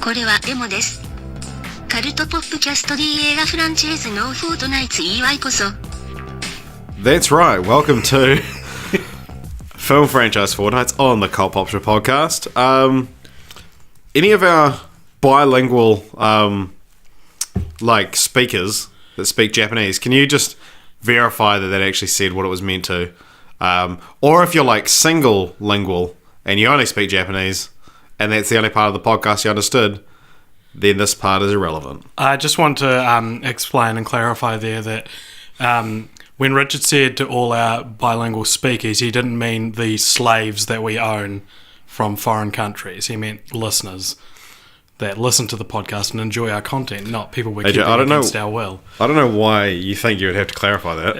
これはデモです。カルトポップキャスト D 映画フランチャイズのフォートナイツ祝いこそ。That's right. Welcome to film franchise Fortnights on the Cult Popture podcast. Any of our bilingual speakers that speak Japanese, can you just verify that actually said what it was meant to? Or if you're single lingual and you only speak Japanese and that's the only part of the podcast you understood, then this part is irrelevant. I just want to explain and clarify there that when Richard said to all our bilingual speakers, he didn't mean the slaves that we own from foreign countries. He meant listeners that listen to the podcast and enjoy our content, not people we're keeping against our will. I don't know why you think you would have to clarify that.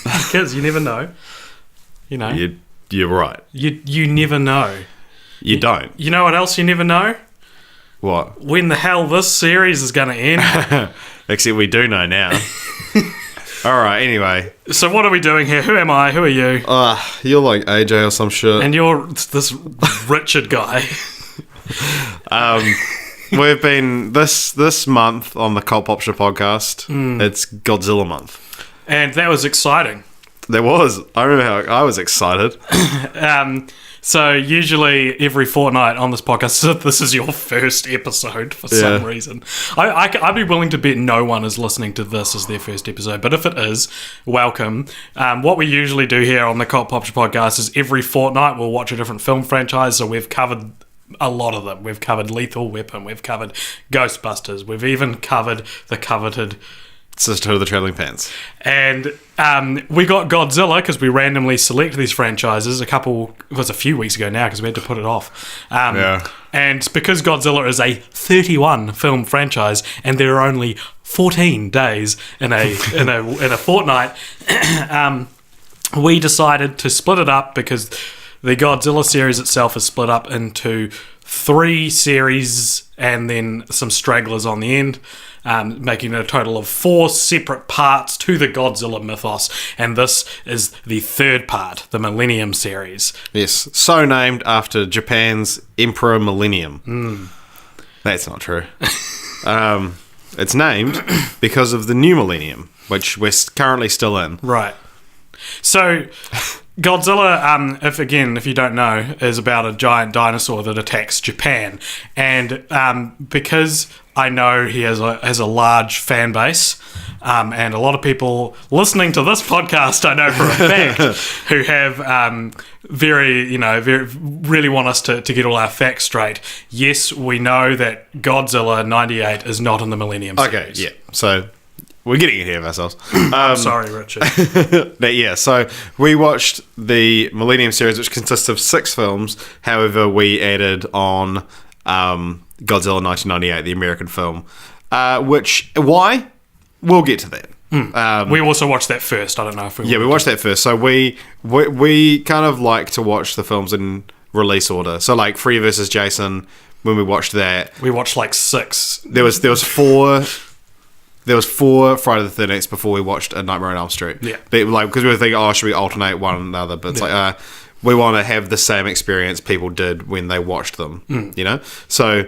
Because you never know. You know. You're right. You never know. You don't. You know what else you never know? What? When the hell this series is going to end. Except we do know now. Alright, anyway. So what are we doing here? Who am I? Who are you? You're like AJ or some shit. And you're this Richard guy. We've been this month on the Cult Popture podcast. It's Godzilla month. And that was exciting. There was. I remember how I was excited. So usually every fortnight on this podcast, this is your first episode for some reason. I'd be willing to bet no one is listening to this as their first episode, but if it is, welcome. What we usually do here on the Cult Popture podcast is every fortnight we'll watch a different film franchise, so we've covered a lot of them. We've covered Lethal Weapon, we've covered Ghostbusters, we've even covered the coveted Sisterhood of the Traveling Pants. And we got Godzilla because we randomly select these franchises it was a few weeks ago now because we had to put it off. And because Godzilla is a 31 film franchise and there are only 14 days in a fortnight, we decided to split it up because the Godzilla series itself is split up into 3 series and then some stragglers on the end, making it a total of 4 separate parts to the Godzilla mythos, and this is the 3rd part, the Millennium series. Yes, so named after Japan's Emperor Millennium. That's not true. It's named because of the new Millennium, which we're currently still in. Right. So Godzilla, if you don't know, is about a giant dinosaur that attacks Japan, and because I know he has a large fan base, and a lot of people listening to this podcast, I know for a fact, who have really want us to get all our facts straight. Yes, we know that Godzilla 98 is not in the Millennium series. Okay, yeah. So we're getting ahead of ourselves. I'm sorry, Richard. So we watched the Millennium series, which consists of 6 films. However, we added on Godzilla 1998, the American film. Why? We'll get to that. We also watched that first. I don't know if we... Yeah, we watched that first. So we kind of like to watch the films in release order. So like Freddy vs. Jason, when we watched that... We watched 6. There was 4... There was 4 Friday the 13th before we watched A Nightmare on Elm Street. Yeah. But because we were thinking, should we alternate one another? But it's we want to have the same experience people did when they watched them, you know? So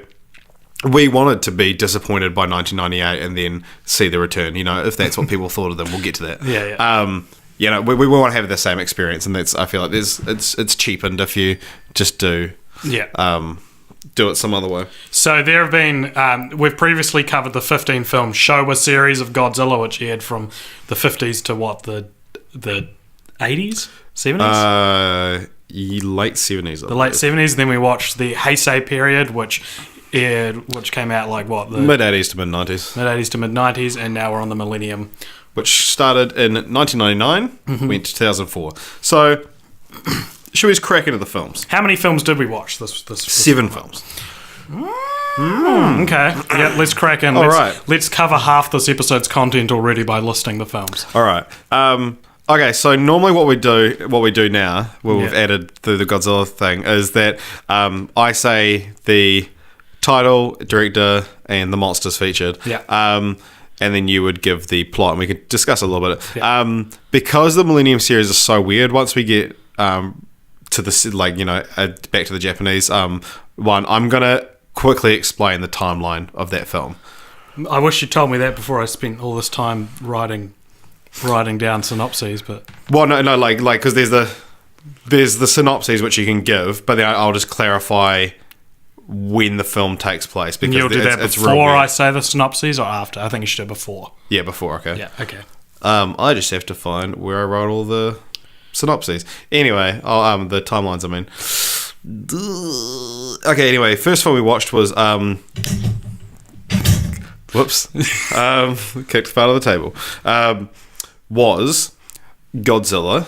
we wanted to be disappointed by 1998 and then see the return, you know, if that's what people thought of them. We'll get to that. Yeah. We want to have the same experience, and I feel like it's cheapened if you just do... Yeah. Do it some other way. So there have been... we've previously covered the 15-film Showa series of Godzilla, which aired from the 50s to what, the 80s? 70s? Late 70s. The late 70s. Then we watched the Heisei period, which came out like what? The mid-80s to mid-90s. Mid-80s to mid-90s, and now we're on the Millennium. Which started in 1999, went to 2004. So... Should we just crack into the films? How many films did we watch? This 7 films. Okay. Yeah, let's crack in. Let's cover half this episode's content already by listing the films. All right. Okay, so normally what we do now, we've added through the Godzilla thing, is that I say the title, director, and the monsters featured. Yeah. And then you would give the plot, and we could discuss a little bit. Yeah. Because the Millennium series is so weird, once we get to the back to the Japanese one, I'm gonna quickly explain the timeline of that film. I wish you told me that before I spent all this time writing down synopses, but... Well, no, like, because there's the synopses which you can give, but then I'll just clarify when the film takes place. Because you'll do that it's before I say the synopses or after? I think you should do it before. Yeah, before, okay. Yeah, okay. I just have to find where I wrote all the synopses. Anyway, the timelines, I mean. Okay, anyway, first film we watched was... whoops. Kicked part of the table. Was Godzilla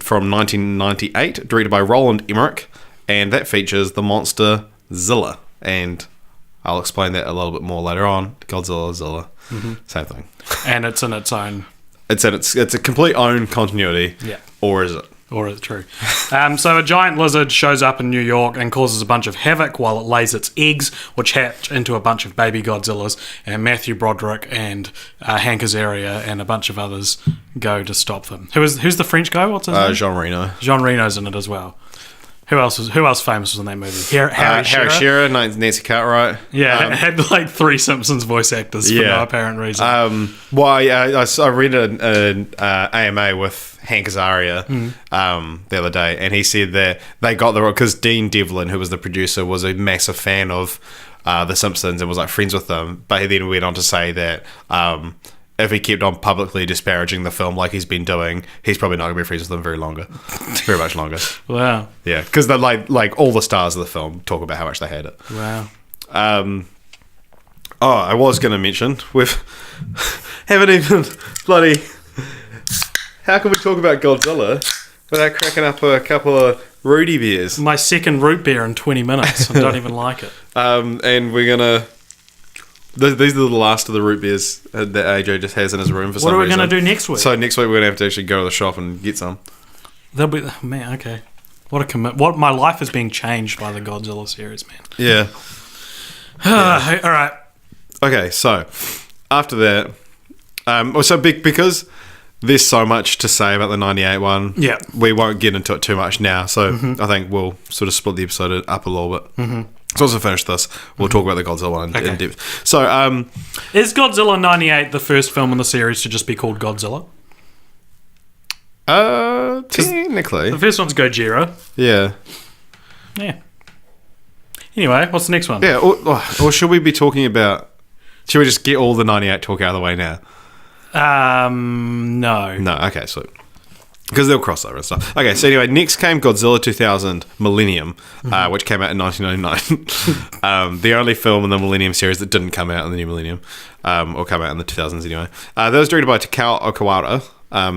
from 1998, directed by Roland Emmerich, and that features the monster Zilla. And I'll explain that a little bit more later on. Godzilla, Zilla, same thing. And it's in its own... It's a complete own continuity. Yeah. Or is it? Or is it true? So a giant lizard shows up in New York and causes a bunch of havoc while it lays its eggs, which hatch into a bunch of baby Godzillas. And Matthew Broderick and Hank Azaria and a bunch of others go to stop them. Who's the French guy? What's his name? Jean Reno. Jean Reno's in it as well. Who else famous was in that movie? Harry Shearer, Nancy Cartwright. Yeah, it had like 3 Simpsons voice actors for no apparent reason. I read an AMA with Hank Azaria the other day, and he said that they got the role because Dean Devlin, who was the producer, was a massive fan of The Simpsons and was like friends with them. But he then went on to say that if he kept on publicly disparaging the film like he's been doing, he's probably not going to be friends with them very much longer. Wow. Yeah, because they're like all the stars of the film talk about how much they hate it. Wow. I was going to mention haven't even bloody. How can we talk about Godzilla without cracking up a couple of Rudy beers? My second root beer in 20 minutes. I don't even like it. And we're gonna. These are the last of the root beers that AJ just has in his room for some reason. What are we going to do next week? So next week we're going to have to actually go to the shop and get some. They'll be... Man, okay. What a commit... My life is being changed by the Godzilla series, man. Yeah. All right. Okay, so after that... because there's so much to say about the 98 one, we won't get into it too much now. So I think we'll sort of split the episode up a little bit. So once we finish this, we'll talk about the Godzilla one in depth. So, is Godzilla 98 the first film in the series to just be called Godzilla? Technically. The first one's Gojira. Yeah. Yeah. Anyway, what's the next one? Yeah, or should we be talking about... Should we just get all the 98 talk out of the way now? No. No, okay, so... Because they'll cross over and stuff. Okay, so anyway, next came Godzilla 2000 Millennium, which came out in 1999. The only film in the Millennium series that didn't come out in the new Millennium, or come out in the 2000s anyway. That was directed by Takao Okawara,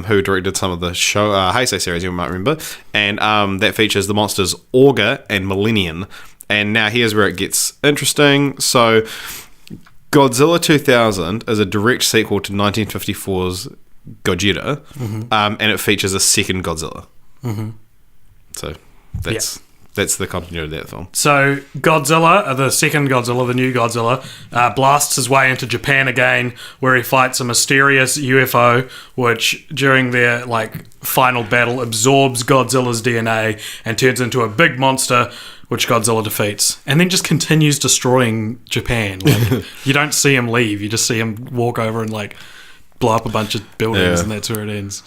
who directed some of the show Heisei series, you might remember. And that features the monsters Augur and Millennium. And now here's where it gets interesting. So, Godzilla 2000 is a direct sequel to 1954's Gojira, and it features a second Godzilla. So that's the continuity of that film. So Godzilla, the second Godzilla, the new Godzilla, blasts his way into Japan again, where he fights a mysterious UFO, which during their final battle absorbs Godzilla's DNA and turns into a big monster, which Godzilla defeats, and then just continues destroying Japan. You don't see him leave; you just see him walk over and blow up a bunch of buildings, and that's where it ends.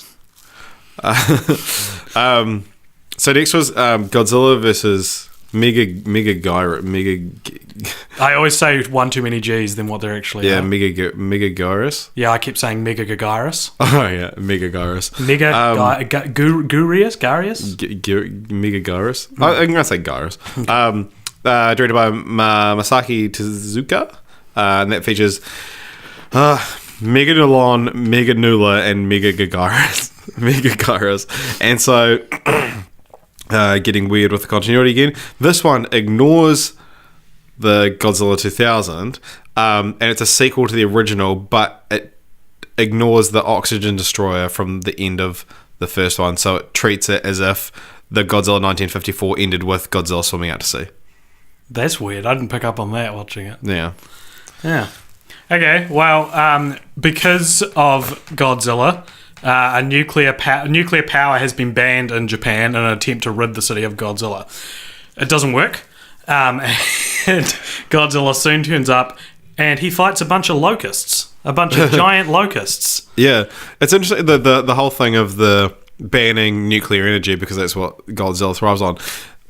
So next was Godzilla versus I always say one too many G's than what they're actually are. Megaguirus. Yeah, I keep saying Megagyrus. Oh yeah, Megaguirus. Gurius? Megaguirus. I'm gonna say Gyrus. Directed by Masaki Tezuka, and that features Megalodon, Meganula, and Megagyrus. And so, getting weird with the continuity again. This one ignores the Godzilla 2000, and it's a sequel to the original, but it ignores the oxygen destroyer from the end of the first one, so it treats it as if the Godzilla 1954 ended with Godzilla swimming out to sea. That's weird. I didn't pick up on that watching it. Yeah. Okay, well, because of Godzilla, a nuclear power has been banned in Japan in an attempt to rid the city of Godzilla. It doesn't work. And Godzilla soon turns up, and he fights a bunch of locusts, a bunch of giant locusts. Yeah, it's interesting the whole thing of the banning nuclear energy because that's what Godzilla thrives on.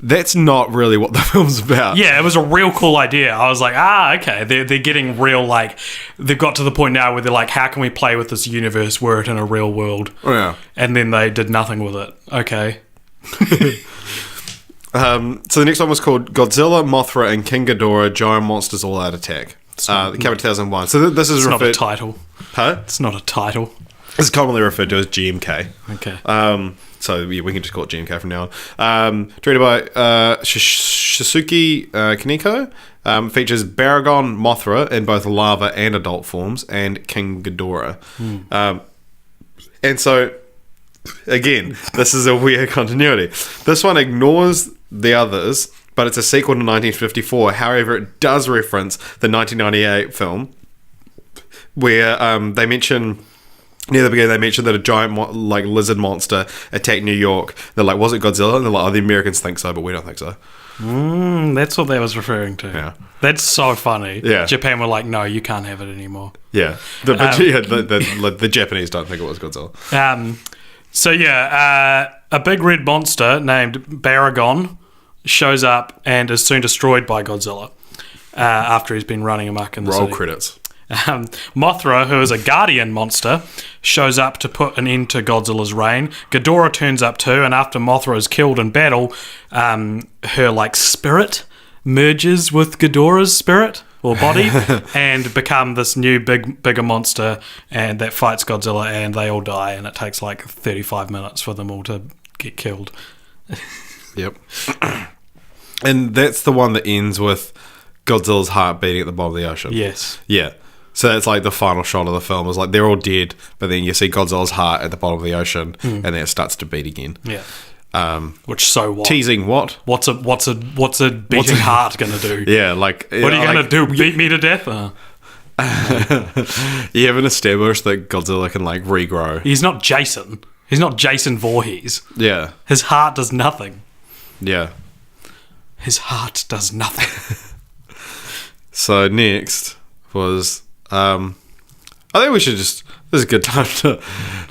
That's not really what the film's about. Yeah, it was a real cool idea. I was like, okay, they're getting real, like, they've got to the point now where they're like, how can we play with this universe were it in a real world? Oh, yeah. And then they did nothing with it. Okay. So the next one was called Godzilla, Mothra, and King Ghidorah, Giant Monsters All Out Attack. It came in 2001. So this is not a title. Huh? It's not a title. It's commonly referred to as GMK. Okay. So yeah, we can just call it GMK from now on. Directed by Shisuke Kaneko. Features Baragon, Mothra in both larva and adult forms, and King Ghidorah. And so, again, this is a weird continuity. This one ignores the others, but it's a sequel to 1954. However, it does reference the 1998 film, where they mention... Near the beginning, they mentioned that a giant lizard monster attacked New York. They're like, was it Godzilla? And they're like, the Americans think so, but we don't think so. That's what that was referring to. Yeah. That's so funny. Yeah. Japan were like, no, you can't have it anymore. Yeah. The Japanese don't think it was Godzilla. A big red monster named Baragon shows up and is soon destroyed by Godzilla after he's been running amok in the city. Roll credits. Mothra, who is a guardian monster, shows up to put an end to Godzilla's reign. Ghidorah turns up too, and after Mothra is killed in battle, her spirit merges with Ghidorah's spirit or body and become this new bigger monster, and that fights Godzilla, and they all die, and it takes 35 minutes for them all to get killed. Yep. And that's the one that ends with Godzilla's heart beating at the bottom of the ocean. Yes. Yeah. So that's the final shot of the film is they're all dead, but then you see Godzilla's heart at the bottom of the ocean, and then it starts to beat again. Yeah. Which so what? Teasing what? What's a beating heart gonna do? Yeah, what are you gonna do? Beat me to death? You haven't established that Godzilla can regrow. He's not Jason. He's not Jason Voorhees. Yeah. His heart does nothing. Yeah. His heart does nothing. So next was I think we should just... This is a good time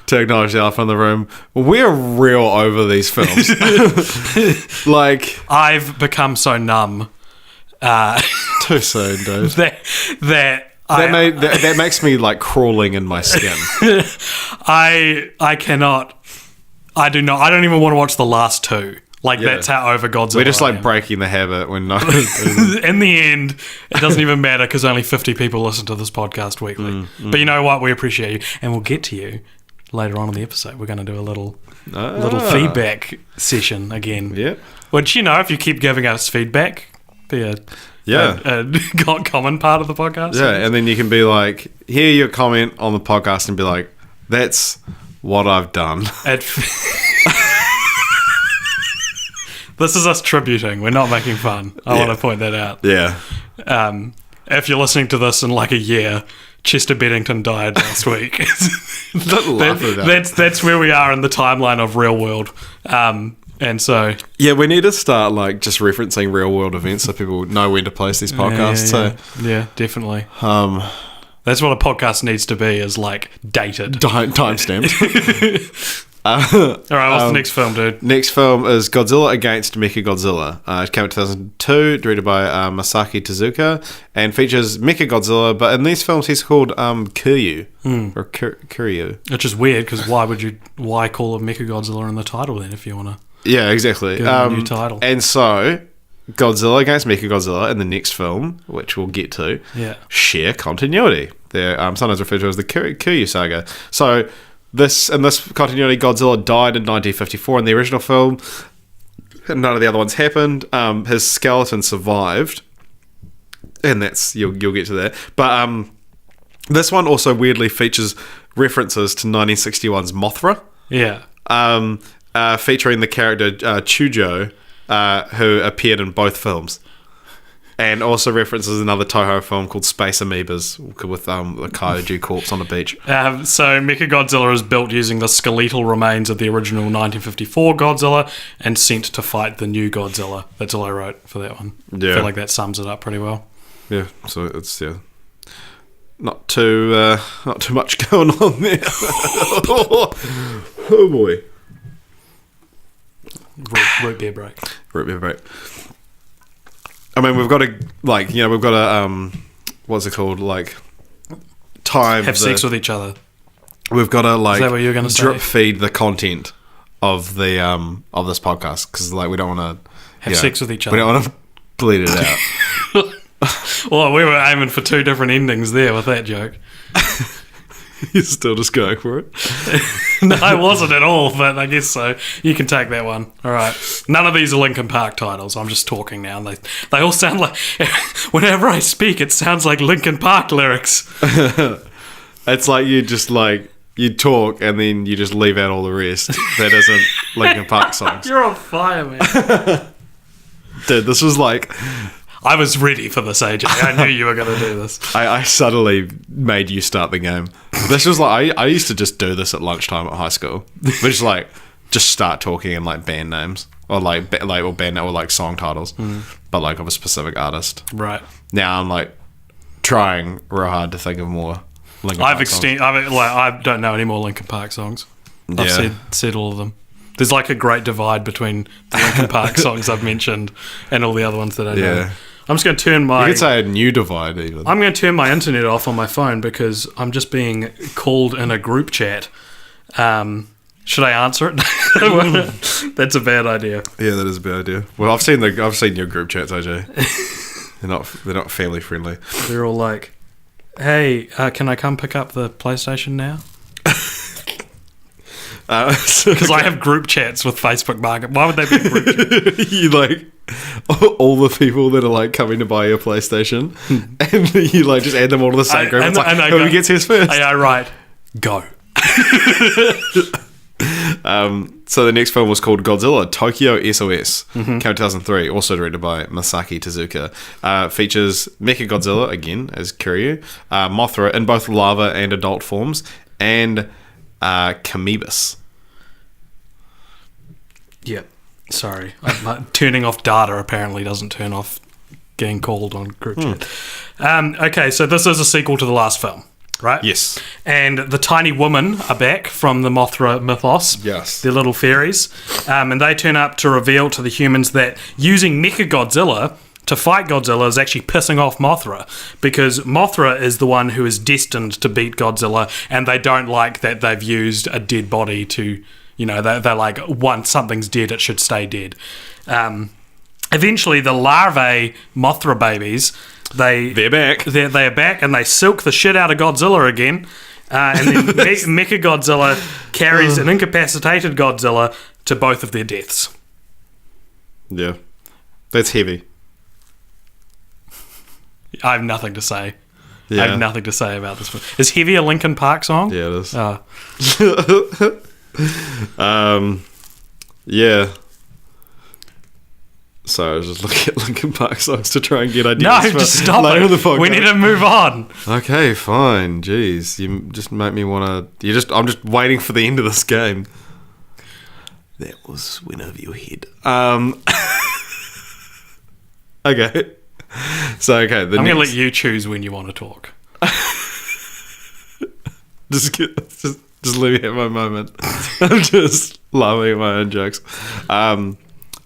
to acknowledge the elephant in the room. We're real over these films. I've become so numb. Too soon, dude. That makes me crawling in my skin. I cannot. I do not. I don't even want to watch the last two. That's how over Godzilla. We're just breaking the habit when no. In the end, it doesn't even matter because only 50 people listen to this podcast weekly. But you know what? We appreciate you, and we'll get to you later on in the episode. We're going to do a little feedback session again. Yeah. Which if you keep giving us feedback, be a common part of the podcast. Yeah, and then you can be hear your comment on the podcast and be like, "That's what I've done." This is us tributing. We're not making fun. I want to point that out. Yeah. If you're listening to this in a year, Chester Bennington died last week. Don't laugh at that. That's where we are in the timeline of real world. And so... Yeah, we need to start just referencing real world events so people know when to place these podcasts. Yeah, definitely. That's what a podcast needs to be, is dated. Time-stamped. All right, what's the next film, dude? Next film is Godzilla against Mechagodzilla. It came out in 2002, directed by Masaki Tezuka, and features Mechagodzilla, but in these films he's called Kiryu, or Kiryu. Which is weird, because why call him Mechagodzilla in the title then, if you want to... Yeah, exactly. Give him a new title. And so, Godzilla against Mechagodzilla in the next film, which we'll get to, share continuity. They're sometimes referred to as the Kiryu saga. So... in this continuity, Godzilla died in 1954 in the original film. None of the other ones happened. His skeleton survived, and you'll get to that. But this one also weirdly features references to 1961's Mothra. Yeah. Featuring the character Chujo, who appeared in both films. And also references another Toho film called Space Amoebas with a kaiju corpse on the beach. So Mechagodzilla is built using the skeletal remains of the original 1954 Godzilla and sent to fight the new Godzilla. That's all I wrote for that one. Yeah. I feel like that sums it up pretty well. Yeah, so it's not too much going on there. Oh boy. Root beer break. Root beer break. I mean, we've got to what's it called? Like, time. Have sex with each other. We've got to Is that what you're gonna drip say? feed the content of the of this podcast because like we don't want to Have sex with each other. We don't want to bleed it out. Well, we were aiming for two different endings there with that joke. You're still just going for it. No, I wasn't at all, but I guess so. You can take that one. All right. None of these are Linkin Park titles. I'm just talking now. And they all sound like... Whenever I speak, it sounds like Linkin Park lyrics. It's like you just like... You talk and then you just leave out all the rest. That isn't Linkin Park songs. You're on fire, man. Dude, this was like... I was ready for this, AJ. I knew you were going to do this. I subtly made you start the game. This was like I used to just do this at lunchtime at high school. Which like just start talking in like band names or like song titles, but like of a specific artist. Right. Now I'm like trying real hard to think of more Linkin Park songs. I don't know any more Linkin Park songs. I've said all of them. There's like a great divide between the Linkin Park songs I've mentioned and all the other ones that I know. Yeah. I'm just going to turn my... You could say a new divide even. I'm going to turn my internet off on my phone because I'm just being called in a group chat. Should I answer it? That's a bad idea. Yeah, that is a bad idea. Well, I've seen your group chats, AJ. They're not family friendly. They're all like, "Hey, can I come pick up the PlayStation now?" Because I have group chats with Facebook Market. Why would they be group chats? You like all the people that are like coming to buy your PlayStation, and you like just add them all to the same group. It's like, whoever gets his first. Yeah, right. Go. So the next film was called Godzilla Tokyo SOS, came in 2003, also directed by Masaki Tezuka. Features Mechagodzilla, again, as Kiryu, Mothra in both larva and adult forms, and Kamebus. Yeah. Sorry. Turning off data apparently doesn't turn off getting called on group chat. Okay, so this is a sequel to the last film, right? Yes. And the tiny women are back from the Mothra mythos. Yes. They're little fairies. And they turn up to reveal to the humans that using Mechagodzilla to fight Godzilla is actually pissing off Mothra, because Mothra is the one who is destined to beat Godzilla, and they don't like that they've used a dead body to, you know, they're like, once something's dead, it should stay dead. Eventually, the larvae Mothra babies, they're back. They're back, and they silk the shit out of Godzilla again. And then Mechagodzilla carries an incapacitated Godzilla to both of their deaths. Yeah. That's heavy. I have nothing to say. Yeah. I have nothing to say about this one. Is Heavy a Linkin Park song? Yeah, it is. Oh. Yeah. So I was just looking at Linkin Park songs to try and get ideas. No, for just stop later it. in the podcast. We need to move on. Okay, fine. Jeez, you just make me want to. I'm just waiting for the end of this game. That was went over your head. Okay. So I'm going to let you choose when you want to talk. just let me have my moment. I'm just laughing at my own jokes.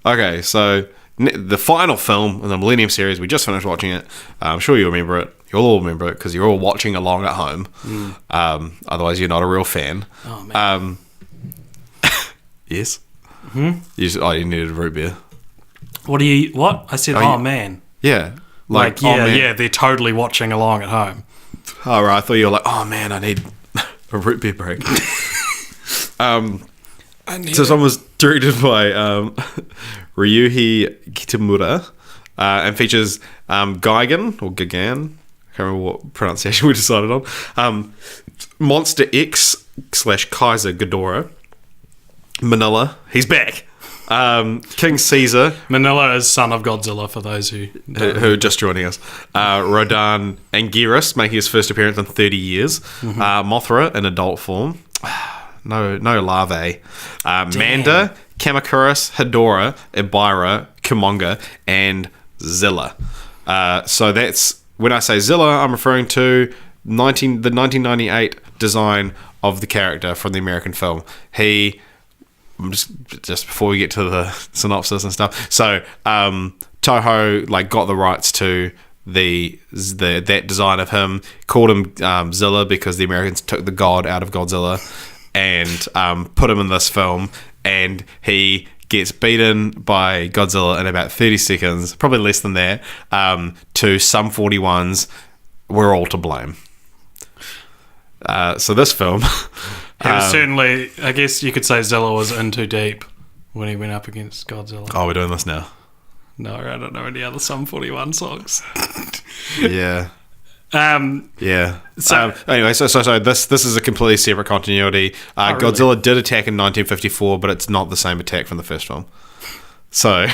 Okay, so the final film in the Millennium series, we just finished watching it. I'm sure you'll remember it. You'll all remember it because you're all watching along at home. Otherwise, you're not a real fan. Oh, man. Yes? Mm-hmm. You needed a root beer. What? I said, oh man. Yeah. Yeah, they're totally watching along at home. All right, I thought you were like, oh man, I need a root beer break. So someone was directed by Ryuhei Kitamura and features Gigan, or Gigan, I can't remember what pronunciation we decided on, Monster X / Kaiser Ghidorah, Manila, he's back, King Caesar, Manila is son of Godzilla, for those who who just joining us. Rodan Anguirus, making his first appearance in 30 years. Mothra in adult form. No larvae. Manda, Kamacuras, Hedorah, Ibira, Kumonga, and Zilla. So that's, when I say Zilla, I'm referring to the 1998 design of the character from the American film. Just before we get to the synopsis and stuff. So Toho got the rights to that design of him, called him Zilla because the Americans took the god out of Godzilla and put him in this film, and he gets beaten by Godzilla in about 30 seconds, probably less than that, to some 41s. We're all to blame. So this film... He was certainly, I guess you could say Zilla was in too deep when he went up against Godzilla. Oh, we're doing this now? No, I don't know any other Sum 41 songs. Yeah. Yeah. So anyway, so this is a completely separate continuity. Really? Godzilla did attack in 1954, but it's not the same attack from the first film. So...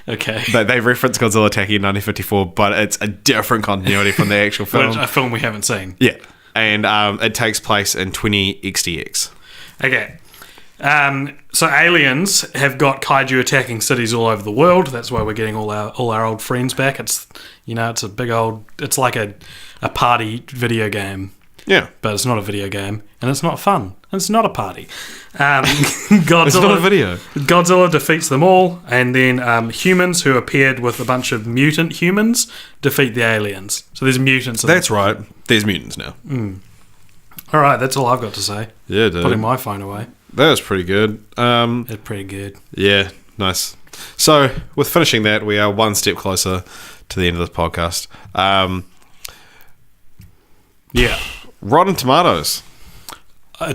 Okay. They reference Godzilla attacking in 1954, but it's a different continuity from the actual film. A film we haven't seen. Yeah. And it takes place in 20XDX. Okay. So aliens have got kaiju attacking cities all over the world. That's why we're getting all our old friends back. It's it's a big old. It's like a party video game. Yeah, but it's not a video game, and it's not fun. It's not a party. Godzilla, it's not a video. Godzilla defeats them all, and then humans who appeared with a bunch of mutant humans defeat the aliens. So there's mutants. That's right. There's mutants now. All right, that's all I've got to say. Yeah, dude. Putting my phone away. That was pretty good. It's pretty good. Yeah, nice. So with finishing that, we are one step closer to the end of this podcast. Yeah. Rotten Tomatoes.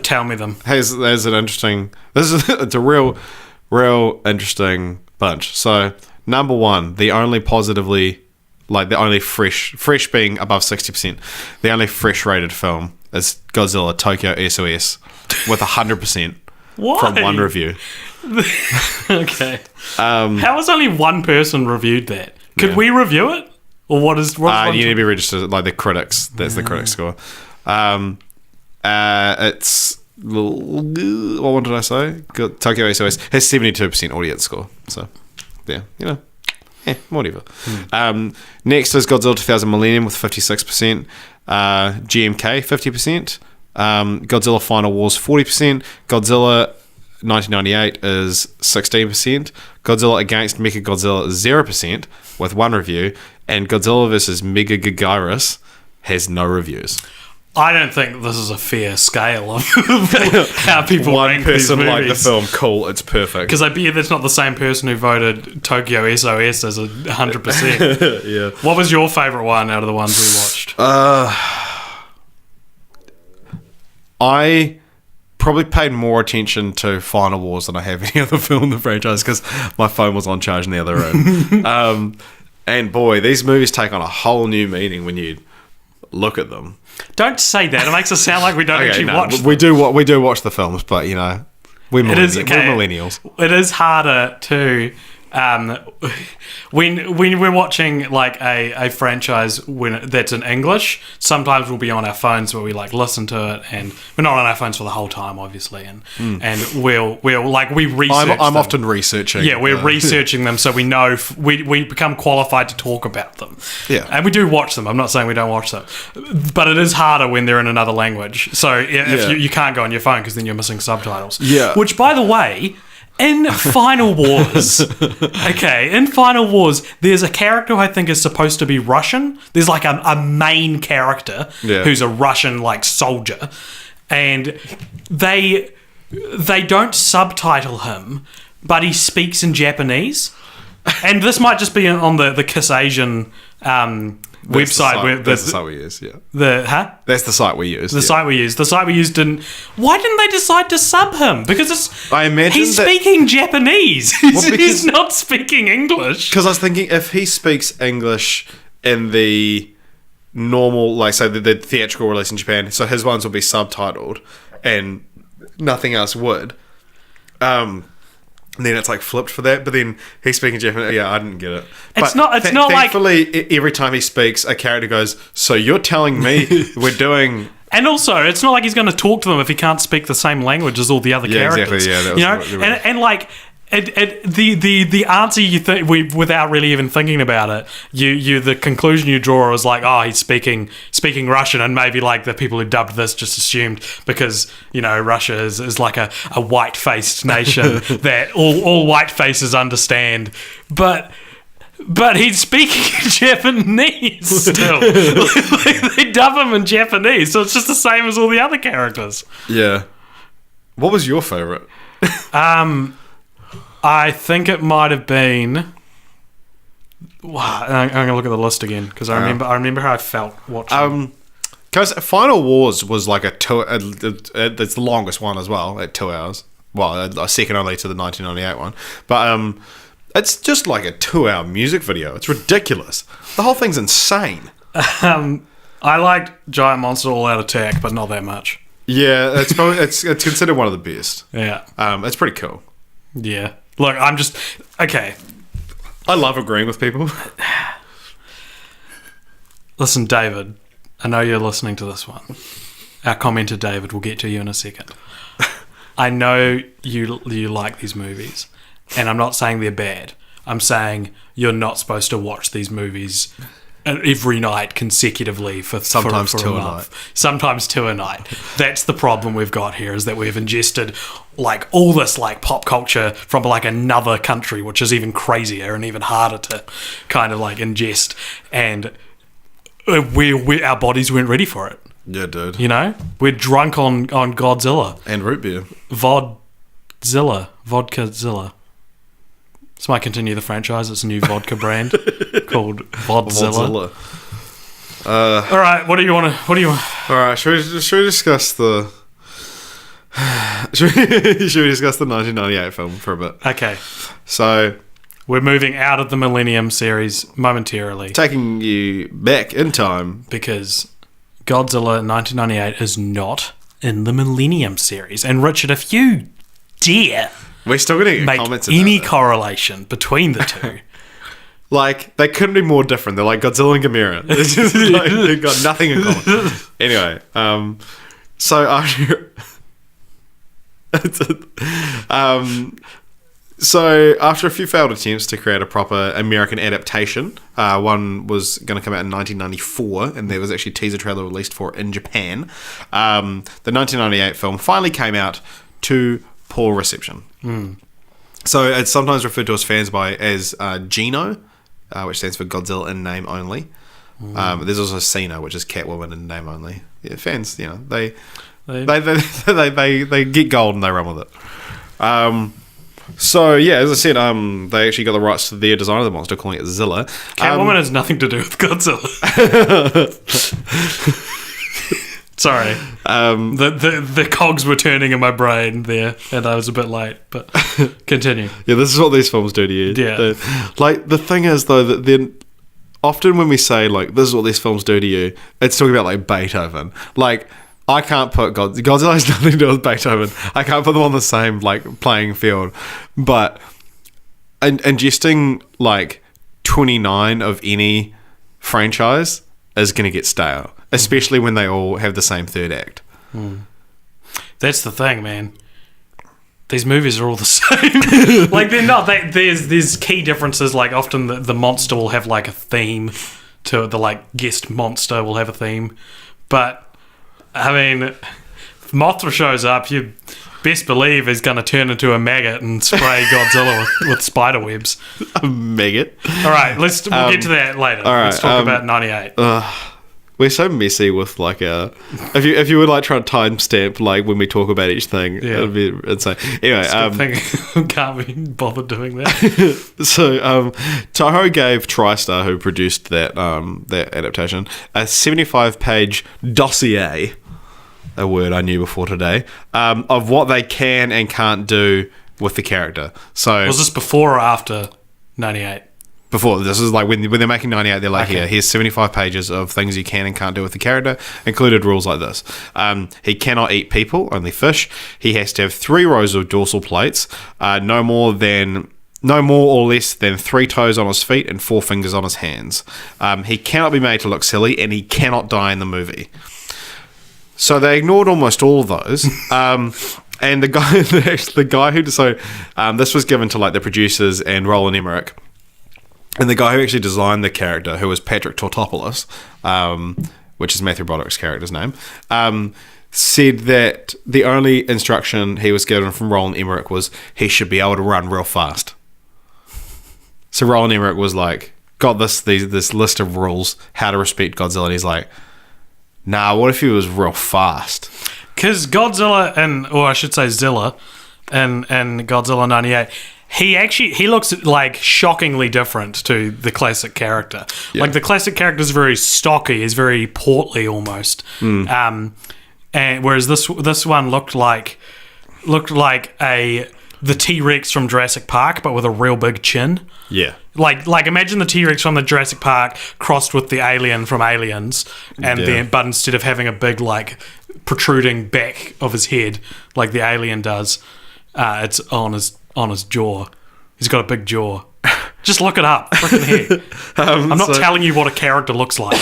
Tell me them. Has an interesting. It's a real interesting bunch. So number one, the only positively, the only fresh being above 60%, the only fresh rated film is Godzilla Tokyo SOS with 100% from one review. Okay. How has only one person reviewed that? Could we review it, or what is? You need to be registered the critics. That's the critic score. It's what did I say? Tokyo SOS has 72% audience score. So yeah, whatever. Next is Godzilla 2000 Millennium with 56%. GMK 50%. Godzilla Final Wars 40%. Godzilla 1998 is 16%. Godzilla Against Mechagodzilla 0% with one review, and Godzilla vs. Megaguirus has no reviews. I don't think this is a fair scale of how people one rank person these liked the movies. film. Cool, it's perfect. Because I bet that's not the same person who voted Tokyo SOS as 100%. Yeah. What was your favourite one out of the ones we watched? I probably paid more attention to Final Wars than I have any other film in the franchise because my phone was on charge in the other room. And boy, these movies take on a whole new meaning when you look at them. Don't say that. It makes it sound like we don't actually watch them. We do watch the films, but we're millennials. It is harder to when we're watching a franchise that's in English. Sometimes we'll be on our phones where we listen to it, and we're not on our phones for the whole time, obviously. And we'll we research. I'm them. often researching. Yeah, we're researching them, so we know we become qualified to talk about them. Yeah, and we do watch them. I'm not saying we don't watch them, but it is harder when they're in another language. So if you can't go on your phone because then you're missing subtitles. Yeah, which by the way. In Final Wars, there's a character who I think is supposed to be Russian. There's a main character who's a Russian soldier, and they don't subtitle him, but he speaks in Japanese. And this might just be on the Kiss Asian website. That's the site we use, yeah. That's the site we use. The site we use. The site we used didn't... Why didn't they decide to sub him? Because he's speaking Japanese. He's not speaking English. Because I was thinking, if he speaks English in the normal, say the theatrical release in Japan, so his ones will be subtitled and nothing else would. And then it's like flipped for that, but then he's speaking Japanese. Yeah, I didn't get it. It's But not like- thankfully, every time he speaks, a character goes, "So you're telling me we're doing." And also, it's not like he's going to talk to them if he can't speak the same language as all the other characters. Exactly. Yeah, that was you know, really right. and like the answer you think without really even thinking about it, the conclusion you draw is like, oh, he's speaking Russian, and maybe like the people who dubbed this just assumed because Russia is like a white faced nation that all white faces understand, but he's speaking Japanese still. Like, they dub him in Japanese, so it's just the same as all the other characters. Yeah. What was your favorite? I think it might have been. Wow, I'm going to look at the list again because I remember how I felt watching. Because Final Wars was like it's the longest one as well at 2 hours. Well, second only to the 1998 one, but it's just like a 2 hour music video. It's ridiculous. The whole thing's insane. I liked Giant Monster All Out Attack, but not that much. Yeah, it's probably it's considered one of the best. Yeah, it's pretty cool. Yeah. Look, I'm just okay. I love agreeing with people. Listen, David, I know you're listening to this one. Our commenter David will get to you in a second. I know you like these movies, and I'm not saying they're bad. I'm saying you're not supposed to watch these movies every night consecutively for Sometimes for two a a month. night. Sometimes two a night. That's the problem we've got here, is that we've ingested like all this like pop culture from like another country, which is even crazier and even harder to kind of like ingest, and we our bodies weren't ready for it. Yeah, dude. We're drunk on Godzilla. And root beer. Vodkazilla. This might continue the franchise. It's a new vodka brand called Vodzilla. All right, what do you want? All right, should we discuss the? should we discuss the 1998 film for a bit? Okay, so we're moving out of the Millennium series momentarily, taking you back in time because Godzilla 1998 is not in the Millennium series. And Richard, if you dare we're still going to get make comments about any it. correlation between the two. Like, they couldn't be more different. They're like Godzilla and Gamera. It's just like, they've got nothing in common. Anyway, so after... so after a few failed attempts to create a proper American adaptation, one was going to come out in 1994, and there was actually a teaser trailer released for it in Japan. The 1998 film finally came out to poor reception. So it's sometimes referred to as fans as Gino, which stands for Godzilla in name only. There's also Cena, which is Catwoman in name only. Yeah, fans, they get gold and they run with it. So yeah, as I said, they actually got the rights to their design of the monster, calling it Zilla. Catwoman has nothing to do with Godzilla. Sorry. The cogs were turning in my brain there, and I was a bit late, but continue. Yeah, this is what these films do to you. Yeah. The thing is, though, that then often when we say, like, this is what these films do to you, it's talking about, like, Beethoven. Like, I can't put Godzilla has nothing to do with Beethoven. I can't put them on the same, like, playing field. But ingesting, like, 29 of any franchise is going to get stale. Especially when they all have the same third act. That's the thing, man. These movies are all the same. Like, they're not. There's key differences. Like, often the monster will have like a theme to the like guest monster will have a theme. But I mean, if Mothra shows up, you best believe he's going to turn into a maggot and spray Godzilla with spider webs. A maggot. All right, we'll get to that later. All right, let's talk about 98. We're so messy with like if you would like try and timestamp like when we talk about each thing, it'd be insane. Anyway, can't be bothered doing that. So Toho gave TriStar, who produced that adaptation, a 75-page dossier, a word I knew before today, of what they can and can't do with the character. So was this before or after 98? Before, this is like when they're making 98, they're like, here's 75 pages of things you can and can't do with the character, included rules like this. He cannot eat people, only fish. He has to have 3 rows of dorsal plates, no more or less than 3 toes on his feet and 4 fingers on his hands. He cannot be made to look silly, and he cannot die in the movie. So they ignored almost all of those. And the guy who... So this was given to like the producers and Roland Emmerich. And the guy who actually designed the character, who was Patrick Tortopoulos, which is Matthew Broderick's character's name, said that the only instruction he was given from Roland Emmerich was he should be able to run real fast. So Roland Emmerich was like, got this list of rules, how to respect Godzilla, and he's like, nah, what if he was real fast? Because Godzilla or I should say Zilla and Godzilla 98... He looks like shockingly different to the classic character. Yeah. Like the classic character is very stocky, is very portly almost. And whereas this one looked like the T-Rex from Jurassic Park, but with a real big chin. Yeah. Like imagine the T-Rex from the Jurassic Park crossed with the alien from Aliens, but instead of having a big like protruding back of his head like the alien does, it's on his jaw. He's got a big jaw. Just look it up. Freaking heck. I'm not telling you what a character looks like.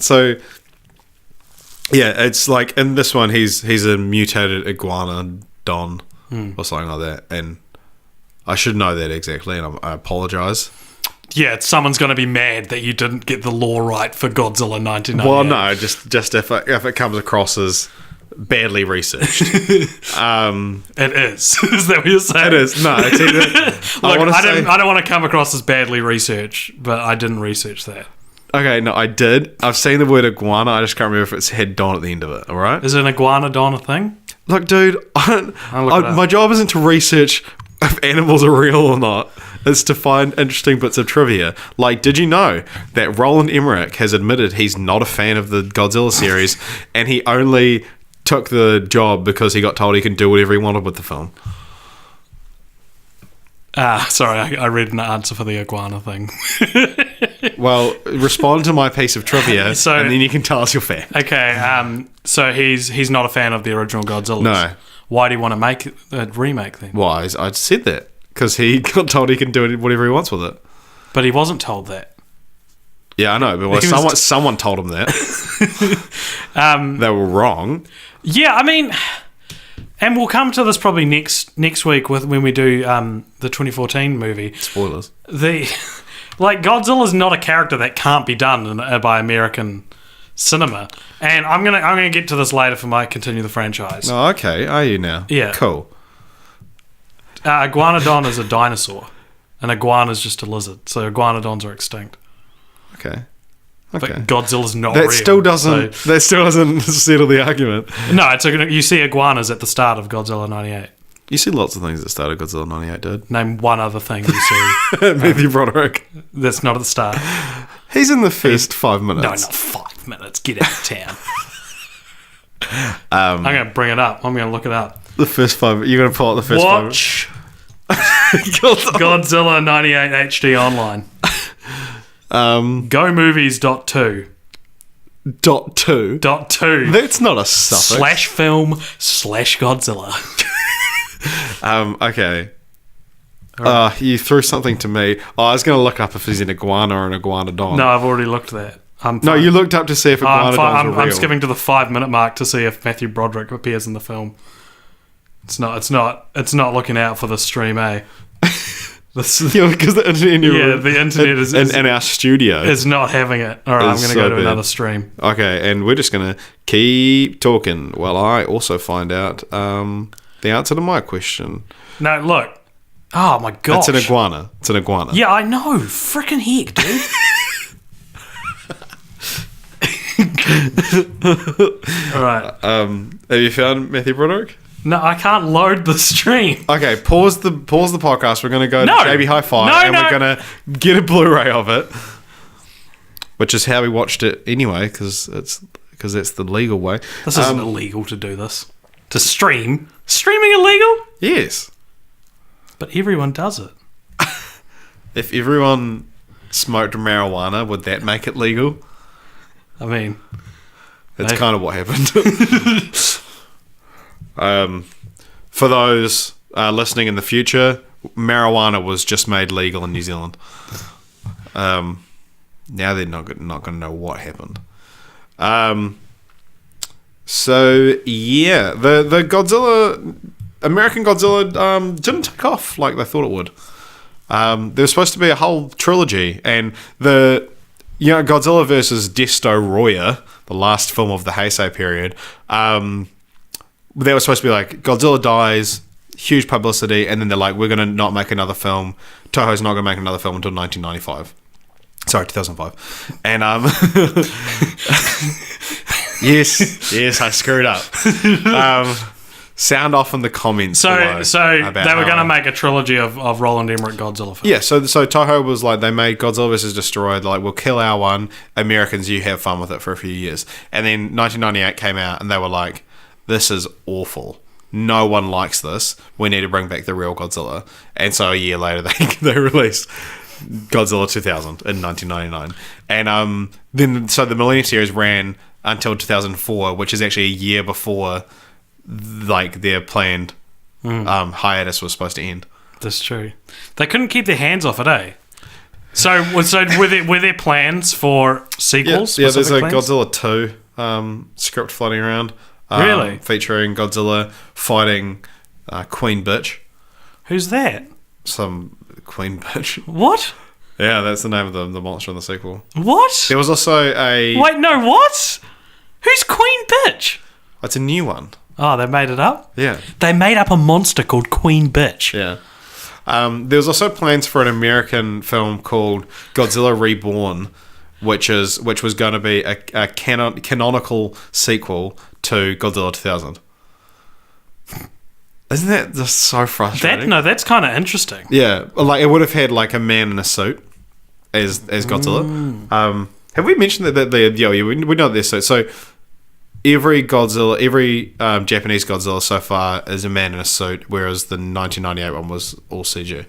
So yeah, it's like in this one he's a mutated iguanodon or something like that, and I should know that exactly, and I apologize. Yeah, someone's going to be mad that you didn't get the lore right for Godzilla 1998. Well, no, just if it comes across as badly researched. It is. Is that what you're saying? It is. No, it's either. I don't want to come across as badly researched, but I didn't research that. Okay, no, I did. I've seen the word iguana. I just can't remember if it's had don at the end of it. All right. Is an iguanodon a thing? Look, dude, my job isn't to research if animals are real or not. It's to find interesting bits of trivia. Like, did you know that Roland Emmerich has admitted he's not a fan of the Godzilla series, and he only took the job because he got told he can do whatever he wanted with the film? Sorry, I read an answer for the iguana thing. Well, respond to my piece of trivia, and then you can tell us your fact. Okay, so he's not a fan of the original Godzilla. No. Why do you want to make a remake then? Why? I said that. Because he got told he can do whatever he wants with it. But he wasn't told that. Yeah, I know, but someone told him that. They were wrong. Yeah, I mean... And we'll come to this probably next week when we do the 2014 movie. Spoilers. Godzilla's not a character that can't be done by American cinema, and I'm gonna get to this later for my continue the franchise. Oh, okay. Are you now? Yeah. Cool. Iguanodon is a dinosaur, and iguana is just a lizard. So iguanodons are extinct. Okay. But Godzilla's not real. That still doesn't settle the argument. No, you see iguanas at the start of Godzilla 98. You see lots of things that started Godzilla 98, dude. Name one other thing you see. Matthew Broderick. That's not at the start. He's in the first 5 minutes. No, not 5 minutes. Get out of town. I'm going to bring it up. I'm going to look it up. The first 5... You're going to pull out the first 5 minutes? Watch Godzilla 98 HD online. GoMovies.2. .2. That's not a suffix. /film/Godzilla. Okay. You threw something to me. I was going to look up if he's an iguana or an iguanodon. No, I've already looked at that. No, you looked up to see if iguanodons were real. I'm skipping to the 5 minute mark to see if Matthew Broderick appears in the film. It's not looking out for the stream, eh? Because the internet the internet is in our studio is not having it. All right, I'm going to go to another stream. Okay, and we're just going to keep talking while I also find out the answer to my question. No, look. Oh my god, it's an iguana. Yeah, I know. Freaking heck, dude. All right. Have you found Matthew Broderick? No, I can't load the stream. Okay, pause the podcast. We're going to go to JB Hi-Fi we're going to get a Blu-ray of it, which is how we watched it anyway, because that's the legal way. This isn't illegal to do this. To stream? Streaming illegal? Yes. But everyone does it. If everyone smoked marijuana, would that make it legal? I mean, That's kind of what happened. For those listening in the future, marijuana was just made legal in New Zealand. Now they're not going to know what happened. So yeah, the American Godzilla didn't take off like they thought it would. There was supposed to be a whole trilogy, and Godzilla versus Destroyer, the last film of the Heisei period, they were supposed to be like, Godzilla dies, huge publicity, and then they're like, we're going to not make another film. Toho's not going to make another film until 1995. Sorry, 2005. And, yes, I screwed up. Sound off in the comments. So they were going to make a trilogy of Roland Emmerich Godzilla films. Yeah, so Toho was like, they made Godzilla vs. Destroyer, like, we'll kill our one, Americans, you have fun with it for a few years. And then 1998 came out, and they were like, this is awful. No one likes this. We need to bring back the real Godzilla. And so a year later, they released Godzilla 2000 in 1999. And then so the Millennium series ran until 2004, which is actually a year before like their planned hiatus was supposed to end. That's true. They couldn't keep their hands off it, eh? So were there plans for sequels? Yeah, there's a Godzilla 2 script floating around. Really? Featuring Godzilla fighting Queen Bitch. Who's that? Some Queen Bitch. What? Yeah, that's the name of the monster in the sequel. What? There was also a... Wait, no, what? Who's Queen Bitch? It's a new one. Oh, they made it up? Yeah. They made up a monster called Queen Bitch. Yeah. There was also plans for an American film called Godzilla Reborn, which was going to be a canonical sequel to Godzilla 2000. Isn't that just so frustrating? That's kind of interesting. Yeah, like it would have had like a man in a suit as Godzilla. Have we mentioned that we know this? So every Godzilla, every Japanese Godzilla so far is a man in a suit, whereas the 1998 one was all CG.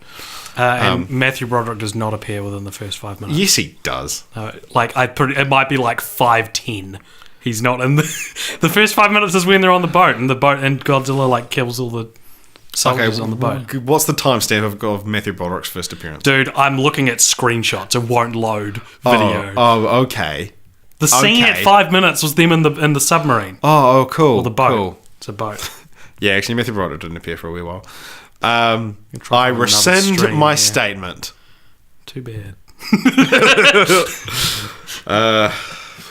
And Matthew Broderick does not appear within the first 5 minutes. Yes, he does. It might be like 5:10. He's not in the first 5 minutes is when they're on the boat, and Godzilla like kills all the soldiers on the boat. What's the timestamp of Matthew Broderick's first appearance? Dude, I'm looking at screenshots. It won't load video. Oh, okay. The scene at 5 minutes was them in the submarine. Oh, cool. Or the boat. Cool. It's a boat. Yeah, actually, Matthew Broderick didn't appear for a wee while. I rescind my statement. Too bad.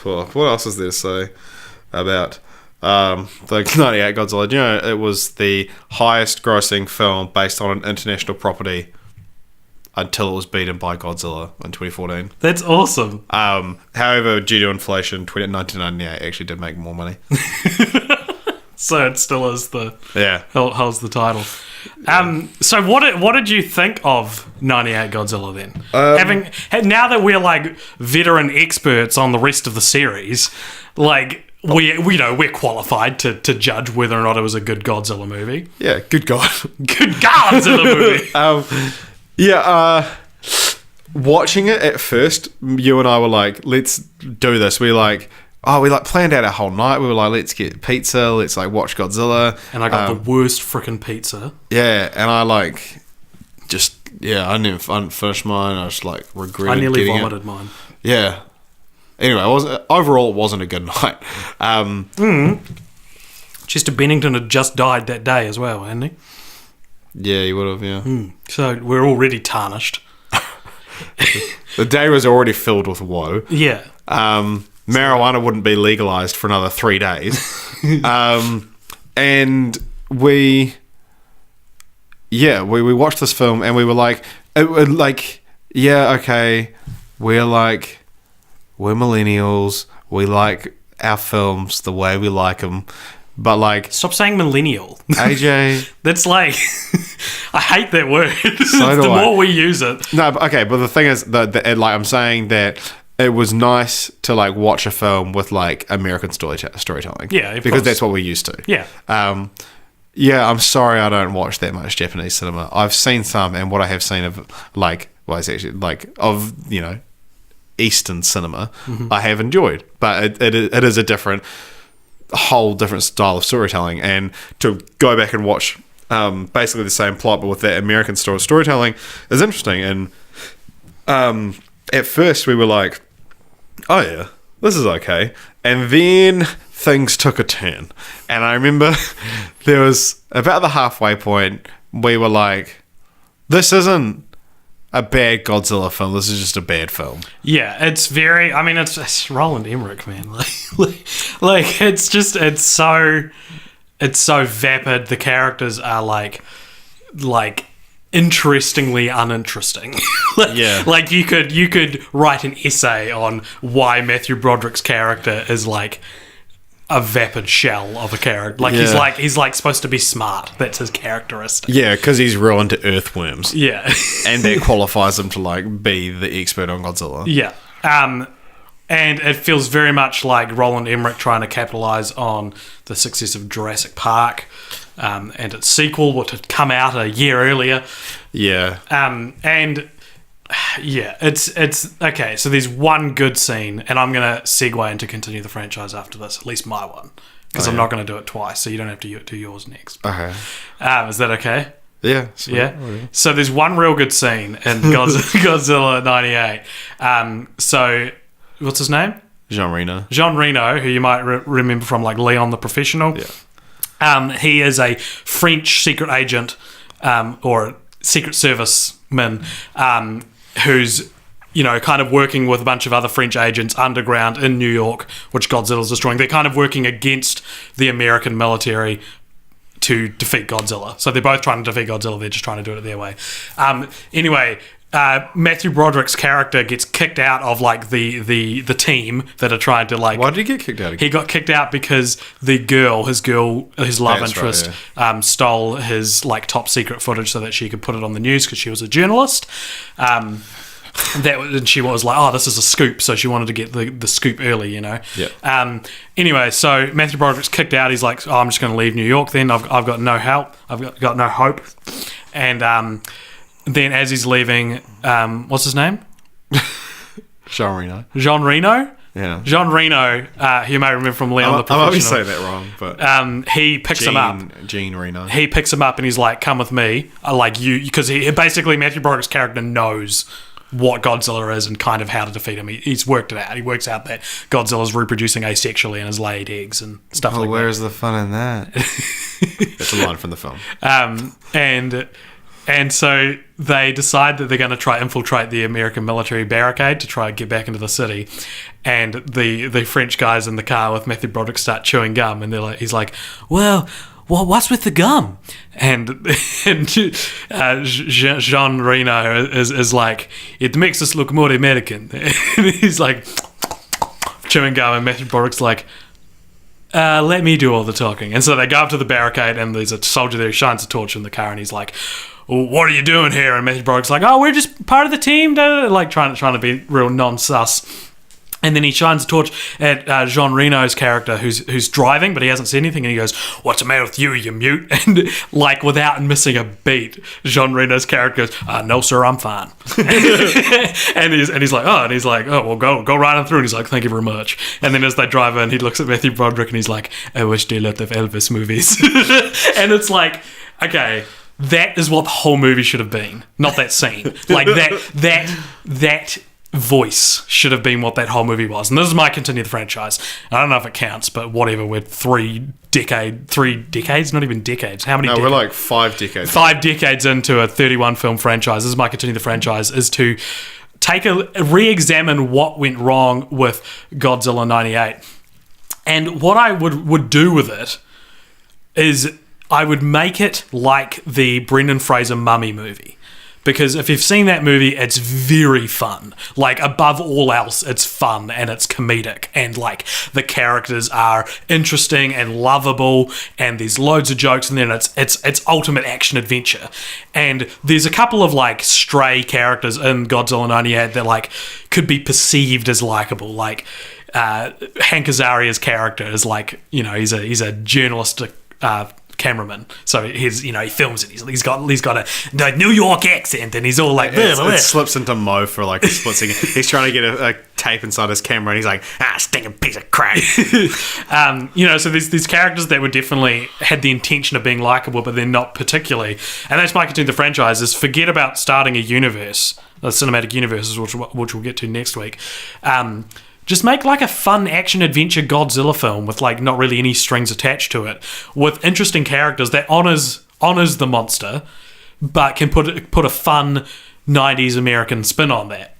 Well, what else is there to say about the 98 Godzilla? You know, it was the highest grossing film based on an international property until it was beaten by Godzilla in 2014. That's awesome. However, due to inflation, 1998 actually did make more money. So it still is holds the title. So what did you think of 98 Godzilla then? Now that we're like veteran experts on the rest of the series, like we're qualified to judge whether or not it was a good Godzilla movie. Yeah, good God. Good Godzilla movie. Watching it at first, you and I were like, let's do this. We planned out our whole night. We were like, let's get pizza. Let's like watch Godzilla. And I got the worst freaking pizza. Yeah, and I I didn't finish mine. I just like regretted. I nearly getting vomited it. mine. Yeah. Anyway, overall it wasn't a good night. Chester Bennington had just died that day as well, hadn't he? Yeah, he would have. Yeah. So we're already tarnished. The day was already filled with woe. Yeah. Marijuana wouldn't be legalized for another 3 days. And we watched this film and we were like, okay, we're millennials. We like our films the way we like them. But like... Stop saying millennial. AJ... That's like... I hate that word. So do the I. more we use it. No, but the thing is that I'm saying that it was nice to like watch a film with like American storytelling. Yeah, because that's what we're used to. Yeah. I'm sorry I don't watch that much Japanese cinema. I've seen some, and what I have seen of like well, it's actually like of Eastern cinema, I have enjoyed, but it is a whole different style of storytelling, and to go back and watch basically the same plot but with that American style of storytelling is interesting. And at first we were like, oh yeah, this is okay, and then things took a turn, and I remember there was about the halfway point we were like, this isn't a bad Godzilla film, this is just a bad film. Yeah, it's very, I mean, it's Roland Emmerich, man. Like it's so vapid. The characters are like interestingly uninteresting. Yeah. Like you could write an essay on why Matthew Broderick's character is like a vapid shell of a character. Like he's like supposed to be smart. That's his characteristic. Yeah, because he's real into earthworms. Yeah. And that qualifies him to like be the expert on Godzilla. Yeah. And it feels very much like Roland Emmerich trying to capitalize on the success of Jurassic Park and its sequel, which had come out a year earlier. Yeah. And yeah, it's okay. So there's one good scene, and I'm gonna segue into continue the franchise after this, at least my one, because I'm not gonna do it twice, so you don't have to do yours next. Okay. Is that okay? Yeah. Sweet. Yeah. Okay. So there's one real good scene in Godzilla '98. So what's his name? Jean Reno. Jean Reno, who you might remember from like Leon the Professional. Yeah. He is a French secret agent or secret serviceman who's kind of working with a bunch of other French agents underground in New York, which Godzilla's destroying. They're kind of working against the American military to defeat Godzilla. So they're both trying to defeat Godzilla. They're just trying to do it their way. Anyway, Matthew Broderick's character gets kicked out of like the team that are trying to like. Why did he get kicked out again? He got kicked out because his love interest, stole his like top secret footage so that she could put it on the news because she was a journalist. And she was like, oh, this is a scoop, so she wanted to get the scoop early, Yeah. Anyway, so Matthew Broderick's kicked out. He's like, oh, I'm just going to leave New York then. I've got no help. I've got no hope. And then as he's leaving, what's his name? Jean Reno. Jean Reno? Yeah. Jean Reno, you may remember from Leon the Professional. I might be saying that wrong, but... he picks him up. Jean Reno. He picks him up and he's like, come with me. I like you. Because basically Matthew Broderick's character knows what Godzilla is and kind of how to defeat him. He's worked it out. He works out that Godzilla's reproducing asexually and has laid eggs and stuff like that. Where's the fun in that? That's a line from the film. And so they decide that they're going to try infiltrate the American military barricade to try and get back into the city. And the French guys in the car with Matthew Broderick start chewing gum, and he's like, well, what's with the gum? And Jean Reno is like, it makes us look more American. And he's like chewing gum, and Matthew Broderick's like, let me do all the talking. And so they go up to the barricade, and there's a soldier there who shines a torch in the car, and he's like, well, what are you doing here? And Matthew Broderick's like, oh, we're just part of the team, like trying to be real non-sus. And then he shines a torch at Jean Reno's character who's driving, but he hasn't said anything, and he goes, what's the matter with you mute? And like without missing a beat, Jean Reno's character goes, no sir, I'm fine. and he's like, oh well, go right on through. And he's like, thank you very much. And then as they drive in, he looks at Matthew Broderick and he's like, I wish they let of Elvis movies. And it's like, okay, that is what the whole movie should have been, not that scene. Like that voice should have been what that whole movie was. And this is my continue the franchise. I don't know if it counts, but whatever. We're 3 decades, not even decades. How many? No, we're like 5 decades. 5 decades into a 31 film franchise. This is my continue the franchise, is to re-examine what went wrong with Godzilla 98. And what I would do with it is I would make it like the Brendan Fraser Mummy movie. Because if you've seen that movie, it's very fun. Like, above all else, it's fun and it's comedic. And, like, the characters are interesting and lovable, and there's loads of jokes, and then it's ultimate action-adventure. And there's a couple of, like, stray characters in Godzilla 98 that, like, could be perceived as likable. Like, Hank Azaria's character is, like, he's a journalistic cameraman. So he's, he films it. He's got a New York accent, and he's all like, it slips into Mo for like a split second. He's trying to get a tape inside his camera, and he's like, stinking piece of crap. So these characters that were definitely had the intention of being likable, but they're not particularly. And that's my continue the franchise is forget about starting a universe, a cinematic universe, which we'll get to next week. Just make like a fun action adventure Godzilla film with like not really any strings attached to it, with interesting characters that honors the monster, but can put a fun 90s American spin on that.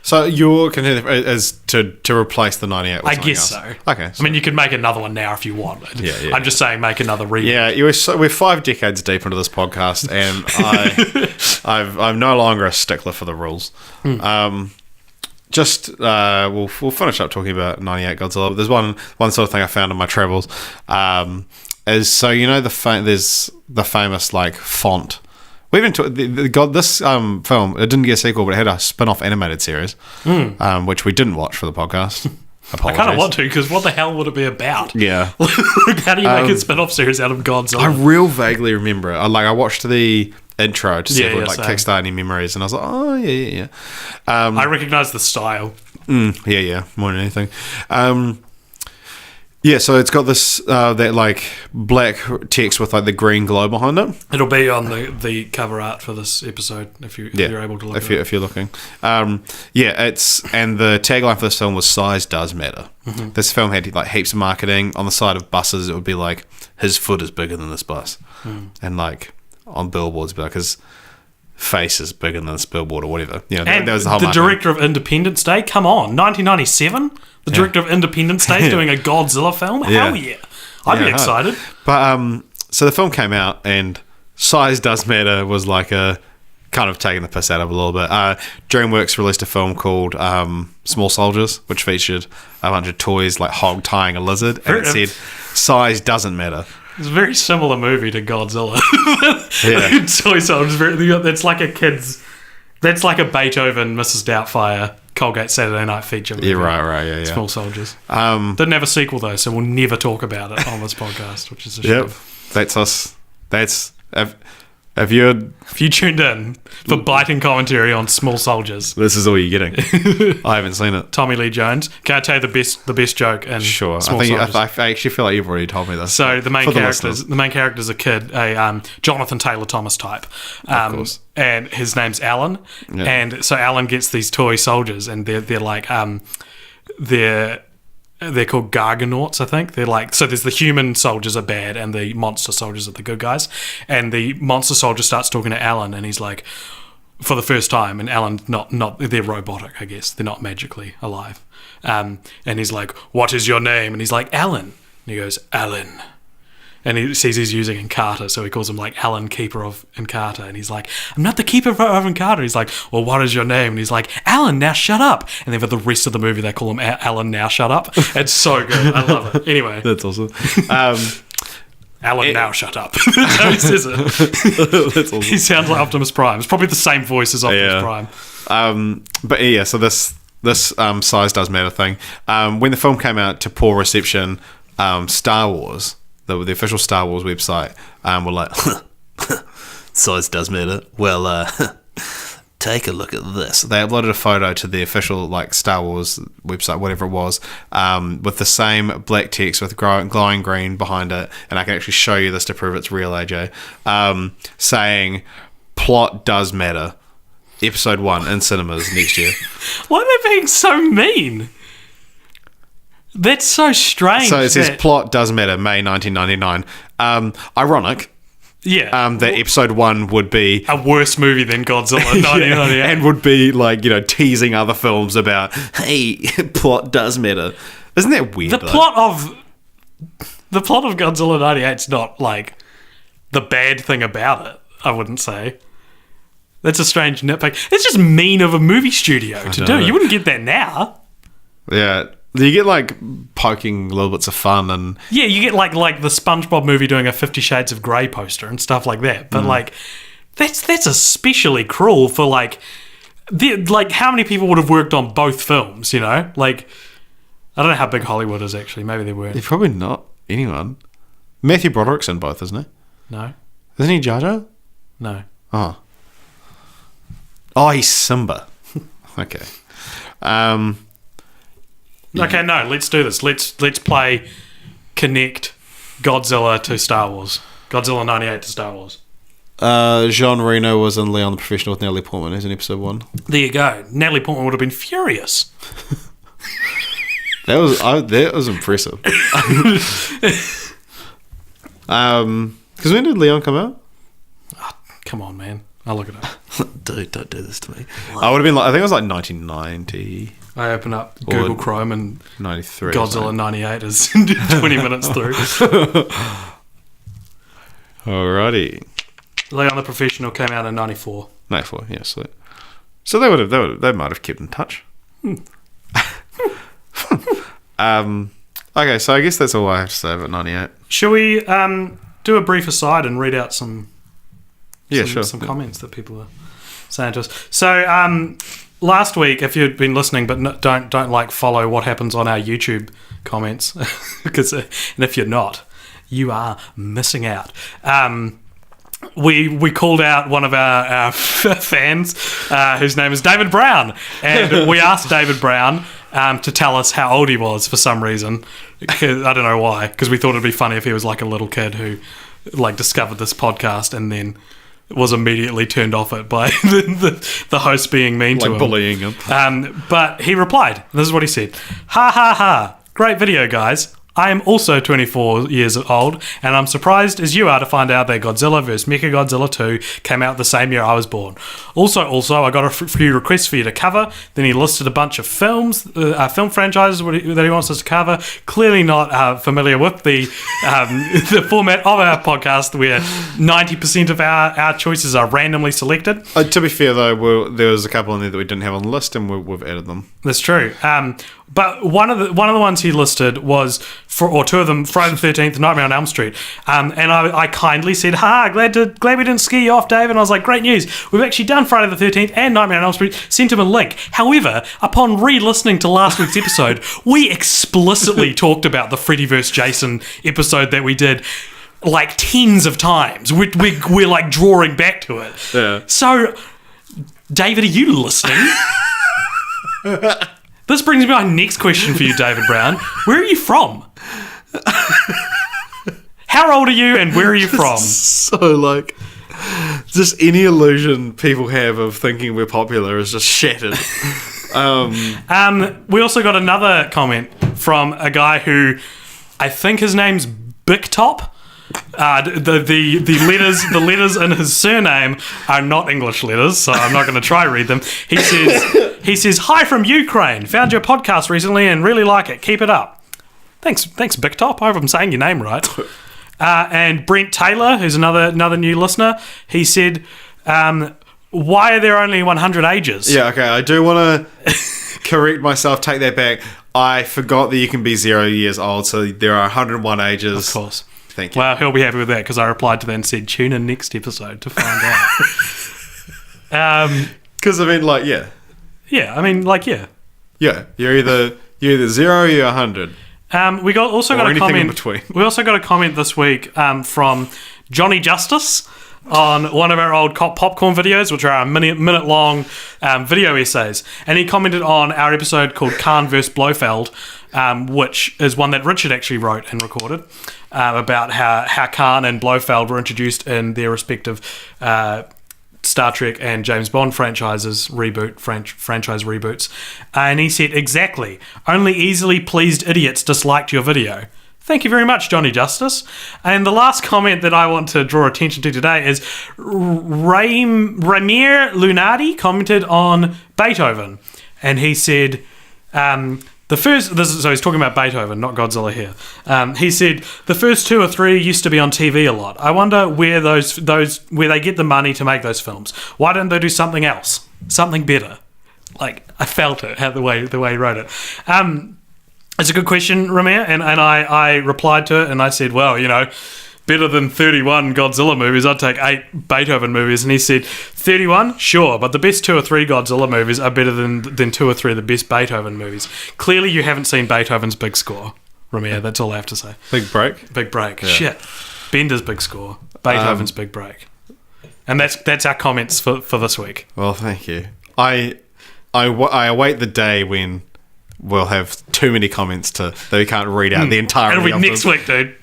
So your contender is to replace the 98 with I something guess else. so. Okay. I mean, you could make another one now if you want. Yeah. I'm just saying, make another reboot. Yeah, we're 5 decades deep into this podcast, and I'm no longer a stickler for the rules. We'll finish up talking about 98 Godzilla. There's one sort of thing I found in my travels. There's the famous like font. We even got this film. It didn't get a sequel, but it had a spin-off animated series, which we didn't watch for the podcast. I kind of want to, because what the hell would it be about? Yeah. How do you make a spin-off series out of Godzilla? I real vaguely remember it. I watched the intro to see if it would kickstart any memories, and I was like, oh yeah. I recognise the style. Yeah, more than anything. So it's got this that like black text with like the green glow behind it. It'll be on the cover art for this episode if you're able to look. If you're looking, and the tagline for this film was "Size does matter." Mm-hmm. This film had like heaps of marketing on the side of buses. It would be like his foot is bigger than this bus, and like on billboards, it'd be like his face is bigger than this billboard or whatever. And that was the whole director of Independence Day. Come on, 1997. The director of Independence Day is doing a Godzilla film? Hell yeah. I'd be excited. But so the film came out, and Size Does Matter was like a kind of taking the piss out of it a little bit. DreamWorks released a film called Small Soldiers, which featured a bunch of toys like hog tying a lizard, and it said, size doesn't matter. It's a very similar movie to Godzilla. Yeah. Toy Soldiers. That's like a kid's... That's like a Beethoven, Mrs. Doubtfire, Colgate Saturday Night feature movie. Yeah, right, yeah. Small Soldiers. Didn't have a sequel, though, so we'll never talk about it on this podcast, which is a shame. Yep, that's us. If you tuned in for biting commentary on Small Soldiers, this is all you're getting. I haven't seen it. Tommy Lee Jones. Can I tell you the best joke in Sure. Small Soldiers? I actually feel like you've already told me this. So the main character's a kid, a Jonathan Taylor Thomas type. Of course. And his name's Alan. Yeah. And so Alan gets these toy soldiers, and they're like they're called Gargonauts, I think. They're like, so there's the human soldiers are bad and the monster soldiers are the good guys. And the monster soldier starts talking to Alan, and he's like, for the first time, and Alan's not they're robotic, I guess. They're not magically alive. And he's like, what is your name? And he's like, Alan. And he goes, Alan. And he sees he's using Encarta, so he calls him like Alan, keeper of Encarta. And he's like, I'm not the keeper of Encarta. He's like, well, what is your name? And he's like, Alan, now shut up. And then for the rest of the movie, they call him Alan, now shut up. It's so good. I love it. Anyway. That's awesome. Alan, now shut up. That's how he says it. That's awesome. He sounds like Optimus Prime. It's probably the same voice as Optimus Prime. But yeah, so this size does matter thing. When the film came out to poor reception, Star Wars... The official Star Wars website were like, size does matter. Well, take a look at this. They uploaded a photo to the official like Star Wars website, whatever it was, with the same black text with glowing green behind it, and I can actually show you this to prove it's real, AJ, saying, plot does matter. Episode 1 in cinemas next year. Why are they being so mean? That's so strange. So it says plot does matter, May 1999. Ironic. Yeah. That episode 1 would be a worse movie than Godzilla 1998. And would be like, teasing other films about, hey, plot does matter. Isn't that weird? The plot of Godzilla 98 is not like the bad thing about it, I wouldn't say. That's a strange nitpick. It's just mean of a movie studio to do. You wouldn't get that now. Yeah. You get like poking little bits of fun and you get like the SpongeBob movie doing a 50 Shades of Grey poster and stuff like that. But like that's especially cruel for like how many people would have worked on both films? Like I don't know how big Hollywood is actually. Maybe they weren't. They're probably not anyone. Matthew Broderick's in both, isn't he? No. Isn't he Jar Jar? No. Oh. Oh, he's Simba. Okay. Okay, no, let's do this. Let's play Connect Godzilla to Star Wars. Godzilla 98 to Star Wars. Jean Reno was in Leon the Professional with Natalie Portman. He's in episode 1. There you go. Natalie Portman would have been furious. That was impressive. Because when did Leon come out? Oh, come on, man. I'll look it up. Dude, don't do this to me. I would have been like, I think it was like 1990. I open up Google Chrome and 93. Godzilla 98 is 20 minutes through. Alrighty. Leon the Professional came out in 94. 94, yeah. So they might have kept in touch. Okay, so I guess that's all I have to say about 98. Shall we do a brief aside and read out some comments that people are saying to us? So last week, if you'd been listening but don't like follow what happens on our YouTube comments, because and if you're not, you are missing out. We called out one of our fans, whose name is David Brown, and we asked David Brown to tell us how old he was for some reason. I don't know why, because we thought it'd be funny if he was like a little kid who like discovered this podcast and then was immediately turned off it by the host being mean to him. Like bullying him. But he replied, this is what he said. Ha ha ha, great video guys. I am also 24 years old, and I'm surprised as you are to find out that Godzilla vs. Mechagodzilla 2 came out the same year I was born. Also, I got a few requests for you to cover. Then he listed a bunch of films, film franchises that he wants us to cover. Clearly not familiar with the format of our podcast, where 90% of our choices are randomly selected. To be fair, though, there was a couple in there that we didn't have on the list, and we've added them. That's true. But one of the ones he listed was, or two of them, Friday the 13th, Nightmare on Elm Street. And I kindly said, glad we didn't scare you off, Dave. And I was like, great news. We've actually done Friday the 13th and Nightmare on Elm Street, sent him a link. However, upon re-listening to last week's episode, we explicitly talked about the Freddy vs. Jason episode that we did like tens of times. We're like drawing back to it. Yeah. So, David, are you listening? This brings me to my next question for you, David Brown. Where are you from? How old are you and where are you from? So, like, just any illusion people have of thinking we're popular is just shattered. We also got another comment from a guy who I think his name's Big Top. The letters in his surname are not English letters, so I'm not going to try read them. He says, "Hi from Ukraine. Found your podcast recently and really like it. Keep it up." Thanks, Big Top. I hope I'm saying your name right. And Brent Taylor, who's another new listener, he said, "Why are there only 100 ages?" Yeah, okay. I do want to correct myself. Take that back. I forgot that you can be 0 years old, so there are 101 ages. Of course. Thank you. Well, he'll be happy with that because I replied to that and said, tune in next episode to find out. Because I mean, like, yeah. Yeah, I mean, like, yeah. Yeah, you're either 0 or you're 100. We also got a comment in between. We also got a comment this week from Johnny Justice on one of our old popcorn videos, which are a minute long video essays, and he commented on our episode called Khan vs. Blofeld, which is one that Richard actually wrote and recorded, about how Khan and Blofeld were introduced in their respective Star Trek and James Bond franchises franchise reboots. And he said, exactly, only easily pleased idiots disliked your video. Thank you very much, Johnny Justice. And the last comment that I want to draw attention to today is Ramir Lunardi commented on Beethoven. And he said, so he's talking about Beethoven, not Godzilla here. He said, the first 2 or 3 used to be on TV a lot. I wonder where where they get the money to make those films. Why don't they do something else? Something better? Like, I felt it, the way he wrote it. It's a good question, Ramir, and I replied to it and I said, well, better than 31 Godzilla movies, I'd take 8 Beethoven movies. And he said, 31? Sure, but the best 2 or 3 Godzilla movies are better than 2 or 3 of the best Beethoven movies. Clearly you haven't seen Beethoven's Big Score, Ramir. That's all I have to say. Big break. Big break. Yeah. Shit. Bender's big score. Beethoven's big break. And that's our comments for this week. Well, thank you. I await the day when we'll have too many comments that we can't read out the entire. It'll be next week, dude.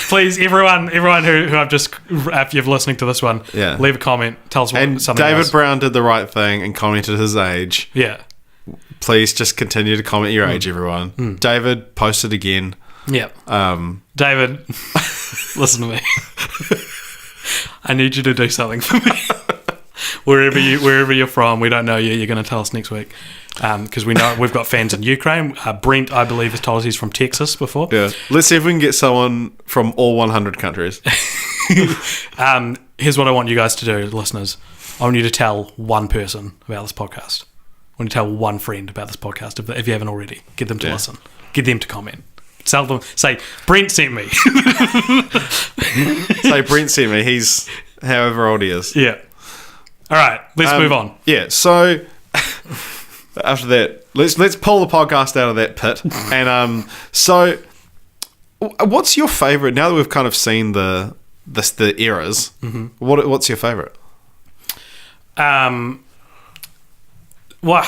Please, everyone who I've just, if you're listening to this one, leave a comment. Tell us and something David else. Brown did the right thing and commented his age. Yeah. Please just continue to comment your age, everyone. David, post it again. Yeah. David, listen to me. I need you to do something for me. Wherever you're from, we don't know you. You're going to tell us next week. Because we know we've got fans in Ukraine. Brent, I believe, has told us he's from Texas before. Yeah. Let's see if we can get someone from all 100 countries. Here's what I want you guys to do, listeners. I want you to tell one person about this podcast. I want you to tell one friend about this podcast if you haven't already. Get them to listen. Get them to comment. Tell them. Say, Brent sent me. Say, Brent sent me. He's however old he is. Yeah. All right. Let's move on. Yeah. So after that, let's pull the podcast out of that pit. And so, what's your favorite? Now that we've kind of seen the eras, what's your favorite? Well,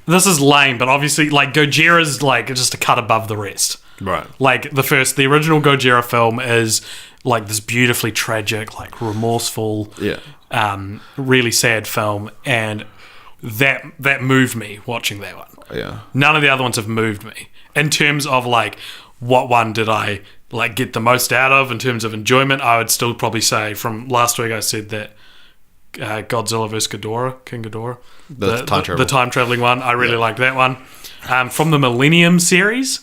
this is lame, but obviously, like, Gojira's like just a cut above the rest. Right. Like the original Gojira film is like this beautifully tragic, like remorseful, really sad film, and that moved me watching that one. Yeah. None of the other ones have moved me in terms of like what one did I like get the most out of in terms of enjoyment. I would still probably say from last week I said that Godzilla vs. King Ghidorah, the time traveling one. I really liked that one. From the Millennium series,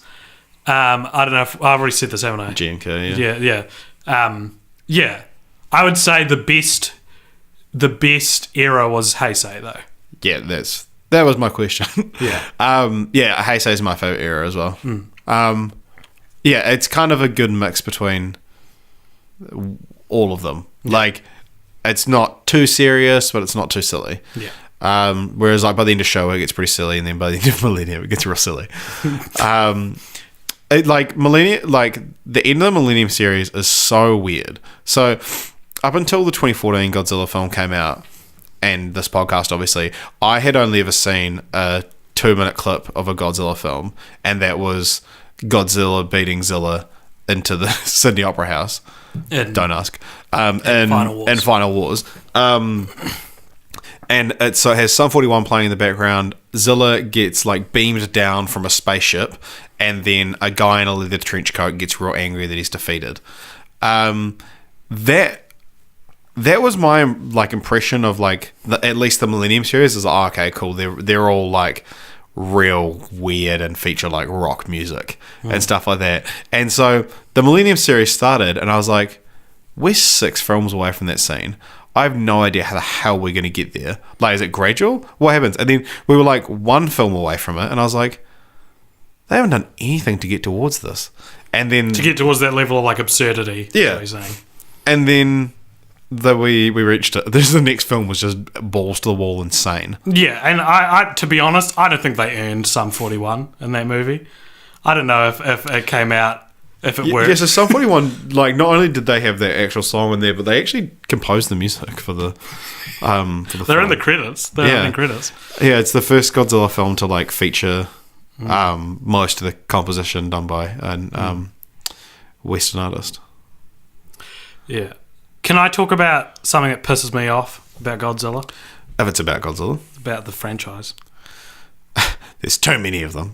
I don't know if I've already said this, haven't I? GNK, yeah. I would say the best era was Heisei though. Yeah, that was my question. Yeah. Heisei is my favorite era as well. It's kind of a good mix between all of them. Yeah. Like, it's not too serious, but it's not too silly. Yeah. Whereas like by the end of Showa it gets pretty silly, and then by the end of Millennium it gets real silly. Millennium, like the end of the Millennium series is so weird. So up until the 2014 Godzilla film came out, and this podcast obviously, I had only ever seen a 2-minute clip of a Godzilla film, and that was Godzilla beating Zilla into the Sydney Opera House. Don't ask. And Final Wars. And it has Sum 41 playing in the background. Zilla gets like beamed down from a spaceship, and then a guy in a leather trench coat gets real angry that he's defeated. That was my like impression of like at least the Millennium series is like, okay, cool. They're all like real weird and feature like rock music and stuff like that. And so the Millennium series started, and I was like, we're 6 films away from that scene. I have no idea how the hell we're going to get there. Like, is it gradual? What happens? And then we were like 1 film away from it, and I was like, they haven't done anything to get towards this. And then to get towards that level of like absurdity. Yeah. Is what you're saying. And then we reached it. The next film was just balls to the wall insane. Yeah, and I to be honest, I don't think they earned Sum 41 in that movie. I don't know if it came out, if it worked. Yeah, so Sum 41, like, not only did they have their actual song in there, but they actually composed the music for the They're film. in the credits. They're in the credits. Yeah, it's the first Godzilla film to like feature most of the composition done by a Western artist. Yeah. Can I talk about something that pisses me off about Godzilla? If it's about Godzilla. About the franchise. There's too many of them.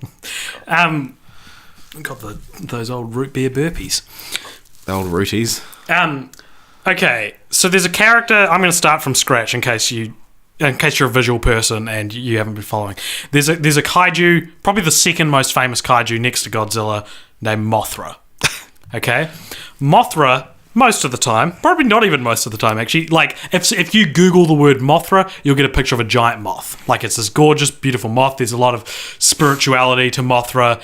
Got those old root beer burpees. The old rooties. Okay, so there's a character. I'm going to start from scratch in case you're a visual person and you haven't been following. There's a kaiju, probably the second most famous kaiju next to Godzilla, named Mothra. Okay? Mothra, most of the time, probably not even most of the time actually, like if you Google the word Mothra, you'll get a picture of a giant moth. Like, it's this gorgeous, beautiful moth. There's a lot of spirituality to Mothra.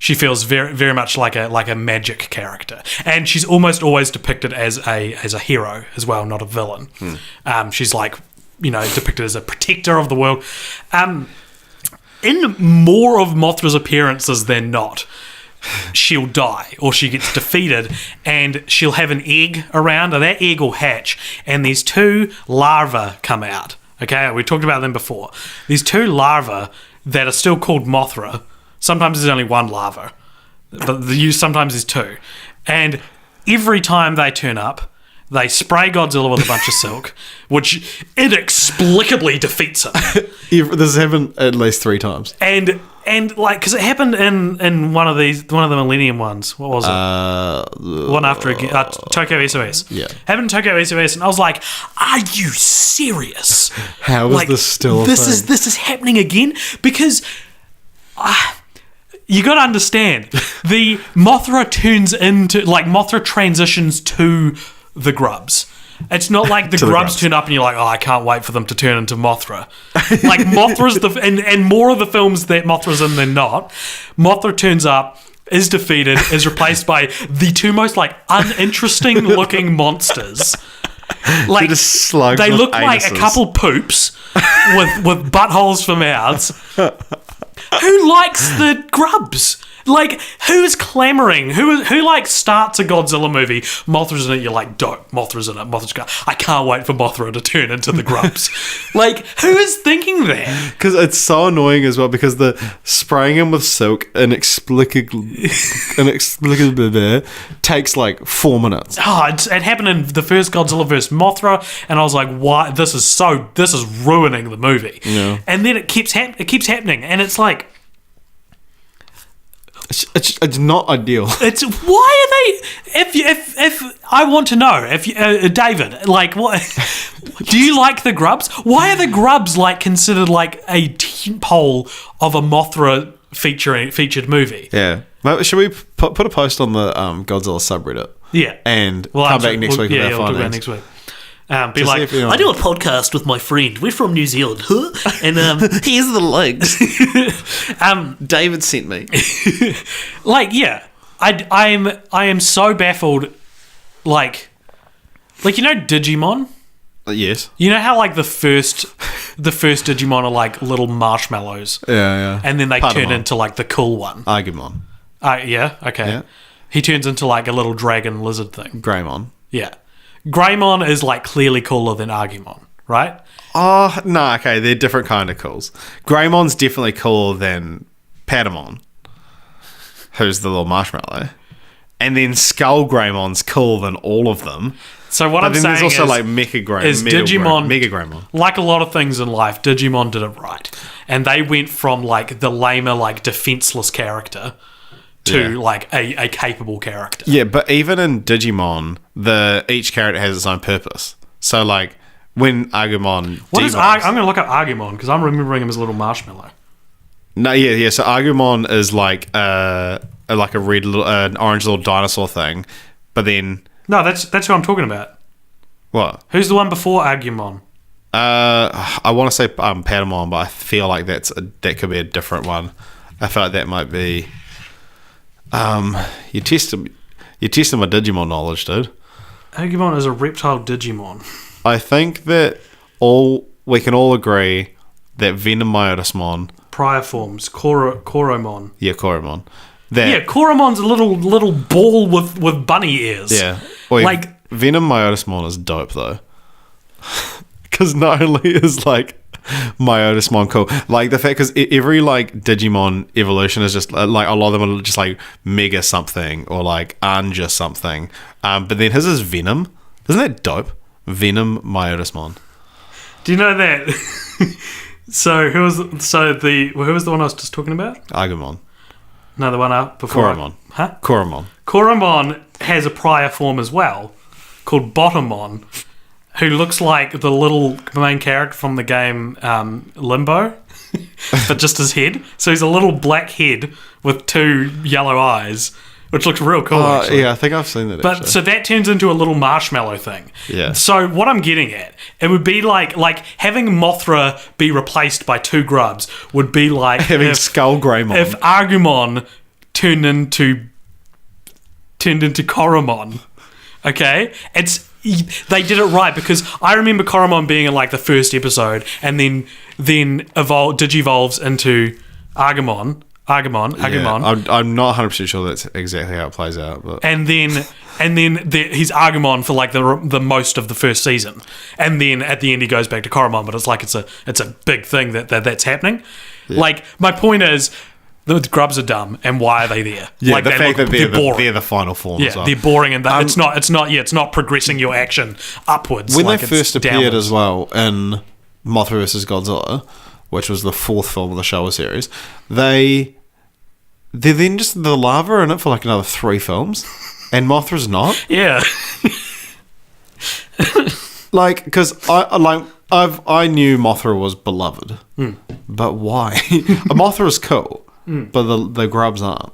She feels very, very much like a magic character, and she's almost always depicted as a hero as well, not a villain. She's like, depicted as a protector of the world. In more of Mothra's appearances than not, she'll die or she gets defeated, and she'll have an egg around, and that egg will hatch, and these 2 larvae come out. Okay, we talked about them before. These 2 larvae that are still called Mothra. Sometimes there's only 1 larva, but sometimes there's 2. And every time they turn up, they spray Godzilla with a bunch of silk, which inexplicably defeats him. This has happened at least 3 times. And like, because it happened in one of the Millennium ones. What was it? One after Tokyo SOS. Yeah. Happened in Tokyo SOS, and I was like, "Are you serious? How is this still a thing? This is happening again?" Because you got to understand, the Mothra Mothra transitions to the grubs. It's not like the grubs turn up and you're like, "Oh, I can't wait for them to turn into Mothra." Like, Mothra's and more of the films that Mothra's in than not, Mothra turns up, is defeated, is replaced by the 2 most like uninteresting looking monsters. Like, they look like a couple poops with buttholes for mouths. Who likes the grubs? Like, who's clamoring? Who like starts a Godzilla movie? Mothra's in it. You're like, dope. Mothra's in it. Mothra's going, I can't wait for Mothra to turn into the grubs. Like, who is thinking that? Because it's so annoying as well. Because the spraying him with silk inexplicably takes like 4 minutes. Oh, it happened in the first Godzilla vs. Mothra, and I was like, why? This is ruining the movie. Yeah. And then it keeps happening, and it's like, it's not ideal. It's why are they? If I want to know, if David, like, what do you like the grubs? Why are the grubs like considered like a tentpole of a Mothra featured movie? Yeah, should we put a post on the Godzilla subreddit? Yeah, and come back next week with our we'll talk about next week. Be like, I do a podcast with my friend. We're from New Zealand, and here's the links. David sent me. Like, yeah, I am so baffled. Like you know Digimon. Yes. You know how like the first Digimon are like little marshmallows. Yeah. And then they turn into like the cool one. Agumon. Yeah. Okay. Yeah. He turns into like a little dragon lizard thing. Greymon. Yeah. Greymon is like clearly cooler than Agumon, right? Oh, no, okay, they're different kind of cools. Greymon's definitely cooler than Patamon, who's the little marshmallow. And then Skull Greymon's cooler than all of them. So what I'm saying there's also is, like Mega Greymon. Like a lot of things in life, Digimon did it right. And they went from like the lamer, like defenseless character to like a capable character. Yeah, but even in Digimon, each character has its own purpose. So like when Agumon, I'm going to look up Agumon because I'm remembering him as a little marshmallow. No, yeah. So Agumon is like a red, an orange little dinosaur thing, but then no, that's who I'm talking about. What? Who's the one before Agumon? I want to say Patamon, but I feel like that could be a different one. I feel like that might be. You're testing my Digimon knowledge, dude. Agumon is a reptile Digimon. I think that we can all agree that Venom Myotismon. Prior forms, Koromon. Yeah, Koromon. Koromon's a little ball with bunny ears. Yeah. Like Venom Myotismon is dope though. Because not only is like Myotismon cool, like the fact because every like Digimon evolution is just like a lot of them are just like Mega something or like Anja something, but then his is Venom. Isn't that dope? Venom Myotismon. Do you know that? Who was the one I was just talking about? Agumon. No, the one up before. Koromon. Huh? Koromon. Koromon has a prior form as well, called Bottomon, who looks like the little main character from the game Limbo, but just his head. So he's a little black head with 2 yellow eyes, which looks real cool. Actually. Yeah, I think I've seen that. But actually. So that turns into a little marshmallow thing. Yeah. So what I'm getting at, it would be like having Mothra be replaced by 2 grubs would be like having Skull Greymon. If Agumon turned into Koromon. Okay? They did it right because I remember Koromon being in like the first episode and then digivolves into Agumon Agumon. I'm not 100% sure that's exactly how it plays out. But. And then he's Agumon for like the most of the first season, and then at the end he goes back to Koromon. But it's like it's a big thing that's happening. Yeah. Like my point is, the grubs are dumb, and why are they there? Yeah, like the fact that they're the final form. Yeah, as well. They're boring, and it's not progressing your action upwards. When like they first appeared as well in Mothra vs. Godzilla, which was the 4th film of the Showa series, they're then just the lava in it for like another 3 films, and Mothra's not. Yeah. Like, because I knew Mothra was beloved, but why? Mothra is cool, but the grubs aren't.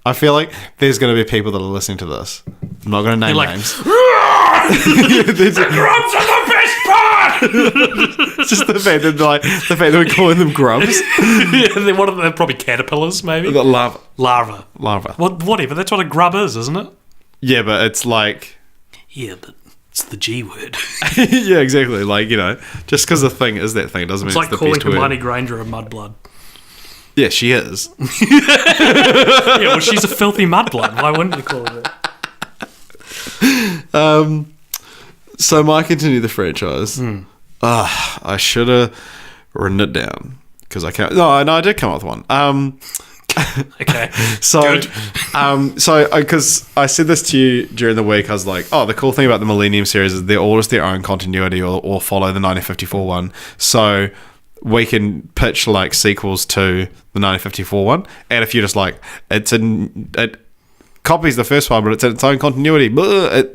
I feel like there's going to be people that are listening to this. I'm not going to name names. The grubs are the best part. It's just the fact that we're calling them grubs. Yeah, they're probably caterpillars, maybe. The larva. Well, whatever. That's what a grub is, isn't it? Yeah, but it's like. Yeah, but it's the G word. Yeah, exactly. Like, just because the thing is that thing doesn't mean it's the best word. It's like calling Hermione Granger a mudblood. Yeah, she is. Yeah, well, she's a filthy mudblood. Why wouldn't you call her that? So might continue the franchise. I should have written it down because I can't. No, I did come up with one. Okay. So, good. Because I said this to you during the week, I was like, the cool thing about the Millennium series is they're all just their own continuity or follow the 1954 one. So we can pitch like sequels to the 1954 one, and if you're just like, it copies the first one, but it's in its own continuity. The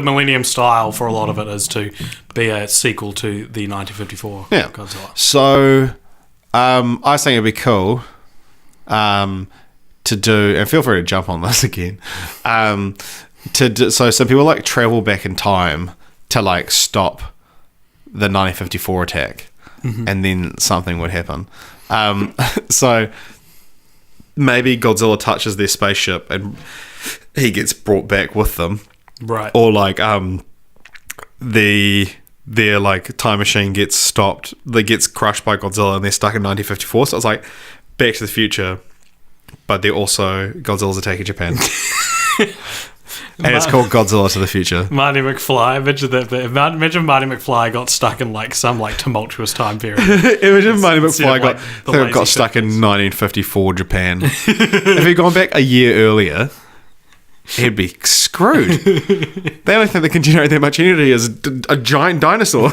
Millennium style for a lot of it is to be a sequel to the 1954 Godzilla. So, I was thinking it'd be cool to do, and feel free to jump on this again. So some people like travel back in time to like stop the 1954 attack, and then something would happen. So maybe Godzilla touches their spaceship and he gets brought back with them, right? Or like their like time machine gets stopped, they gets crushed by Godzilla, and they're stuck in 1954. So it's like Back to the Future, but they're also Godzilla's attacking Japan. And it's called Godzilla to the Future. Marty McFly. Imagine Marty McFly got stuck in like some like tumultuous time period. Imagine Marty McFly got stuck in 1954 Japan. If he'd gone back a year earlier, he'd be screwed. The only thing that can generate that much energy is a giant dinosaur.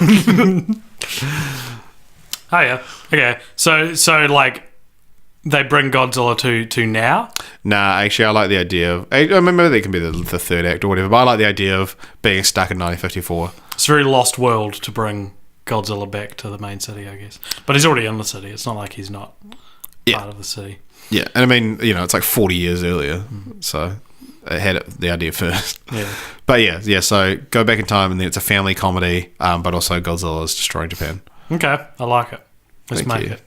Oh yeah. Okay. So like they bring Godzilla to now? Nah, actually, I like the idea of... I mean, maybe they can be the third act or whatever, but I like the idea of being stuck in 1954. It's a very lost world to bring Godzilla back to the main city, I guess. But he's already in the city. It's not like he's not part of the city. Yeah, and I mean, it's like 40 years earlier, so it had the idea first. Yeah. But yeah, so go back in time, and then it's a family comedy, but also Godzilla is destroying Japan. Okay, I like it. Let's Thank make you. it.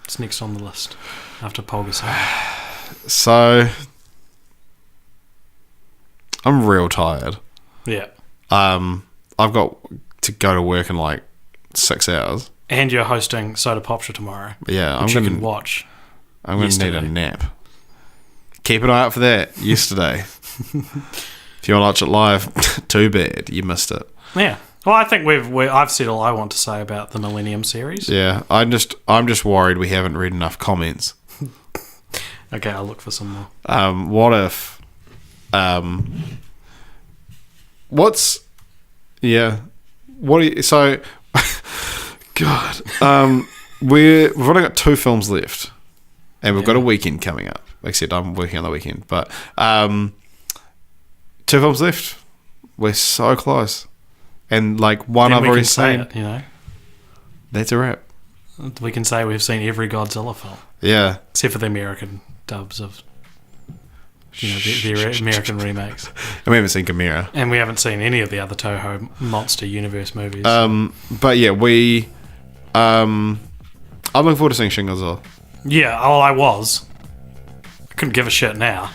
It's next on the list after Polgason. So I'm real tired. Yeah. I've got to go to work in like 6 hours. And you're hosting Soda Popture tomorrow. Yeah, which you can watch. I'm going to need a nap. Keep an eye out for that. Yesterday. If you want to watch it live, too bad you missed it. Yeah. Well, I think I've said all I want to say about the Millennium series. Yeah, I'm just worried we haven't read enough comments. Okay, I'll look for some more. What if? What do you? So, God, we've only got 2 films left, and we've got a weekend coming up. Except I'm working on the weekend, but 2 films left. We're so close. And like one I've already seen. That's a wrap. We can say we've seen every Godzilla film. Yeah. Except for the American dubs of the American remakes. And we haven't seen Gamera. And we haven't seen any of the other Toho Monster Universe movies. But yeah, I'm looking forward to seeing Shin Godzilla. Yeah, I was. I couldn't give a shit now.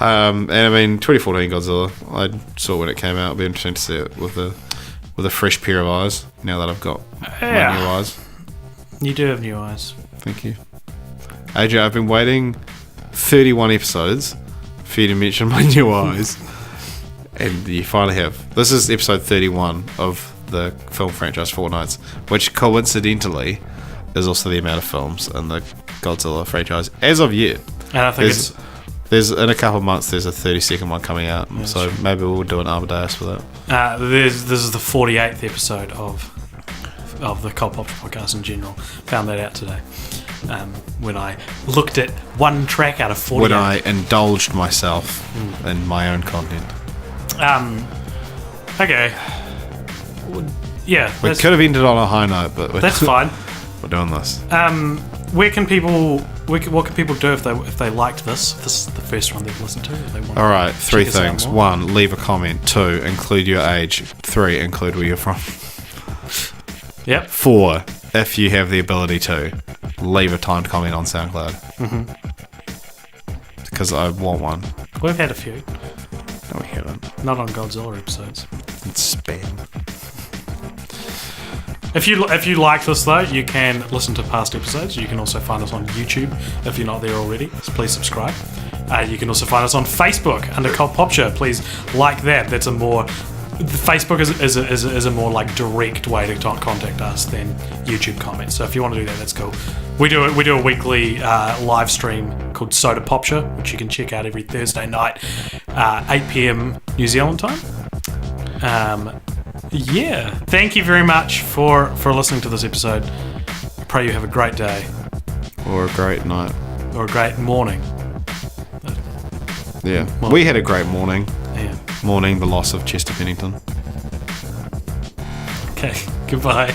And I mean, 2014 Godzilla, I saw when it came out. It'll be interesting to see it with a fresh pair of eyes, now that I've got my new eyes. You do have new eyes. Thank you. AJ, I've been waiting 31 episodes for you to mention my new eyes. And you finally have. This is episode 31 of the film franchise Fortnights, which coincidentally is also the amount of films in the Godzilla franchise as of yet. And I think there's in a couple of months there's a 32nd one coming out, so maybe we'll do an Amadeus for that. this is the 48th episode of the Cult Pop podcast in general. Found that out today when I looked at one track out of 48. When I indulged myself in my own content. Okay. Yeah. We could have ended on a high note, but that's fine. We're doing this. What can people do if they liked this? If this is the first one they've listened to. If they want All right, 3 check us out things. more? 1, leave a comment. 2, include your age. 3, include where you're from. Yep. 4, if you have the ability to, leave a timed comment on SoundCloud. Because I want one. We've had a few. No, we haven't. Not on Godzilla episodes. It's spam. If you like this though, you can listen to past episodes. You can also find us on YouTube if you're not there already. So please subscribe. You can also find us on Facebook under Cult Pop Show. Please like that. That's a more Facebook is a more like direct way to contact us than YouTube comments. So if you want to do that, that's cool. We do a weekly live stream called Soda Pop Show, which you can check out every Thursday night, 8 p.m. New Zealand time. Yeah, thank you very much for listening to this episode. I pray you have a great day. Or a great night. Or a great morning. Yeah. Well, we had a great morning. Yeah. Mourning the loss of Chester Pennington. Okay, goodbye.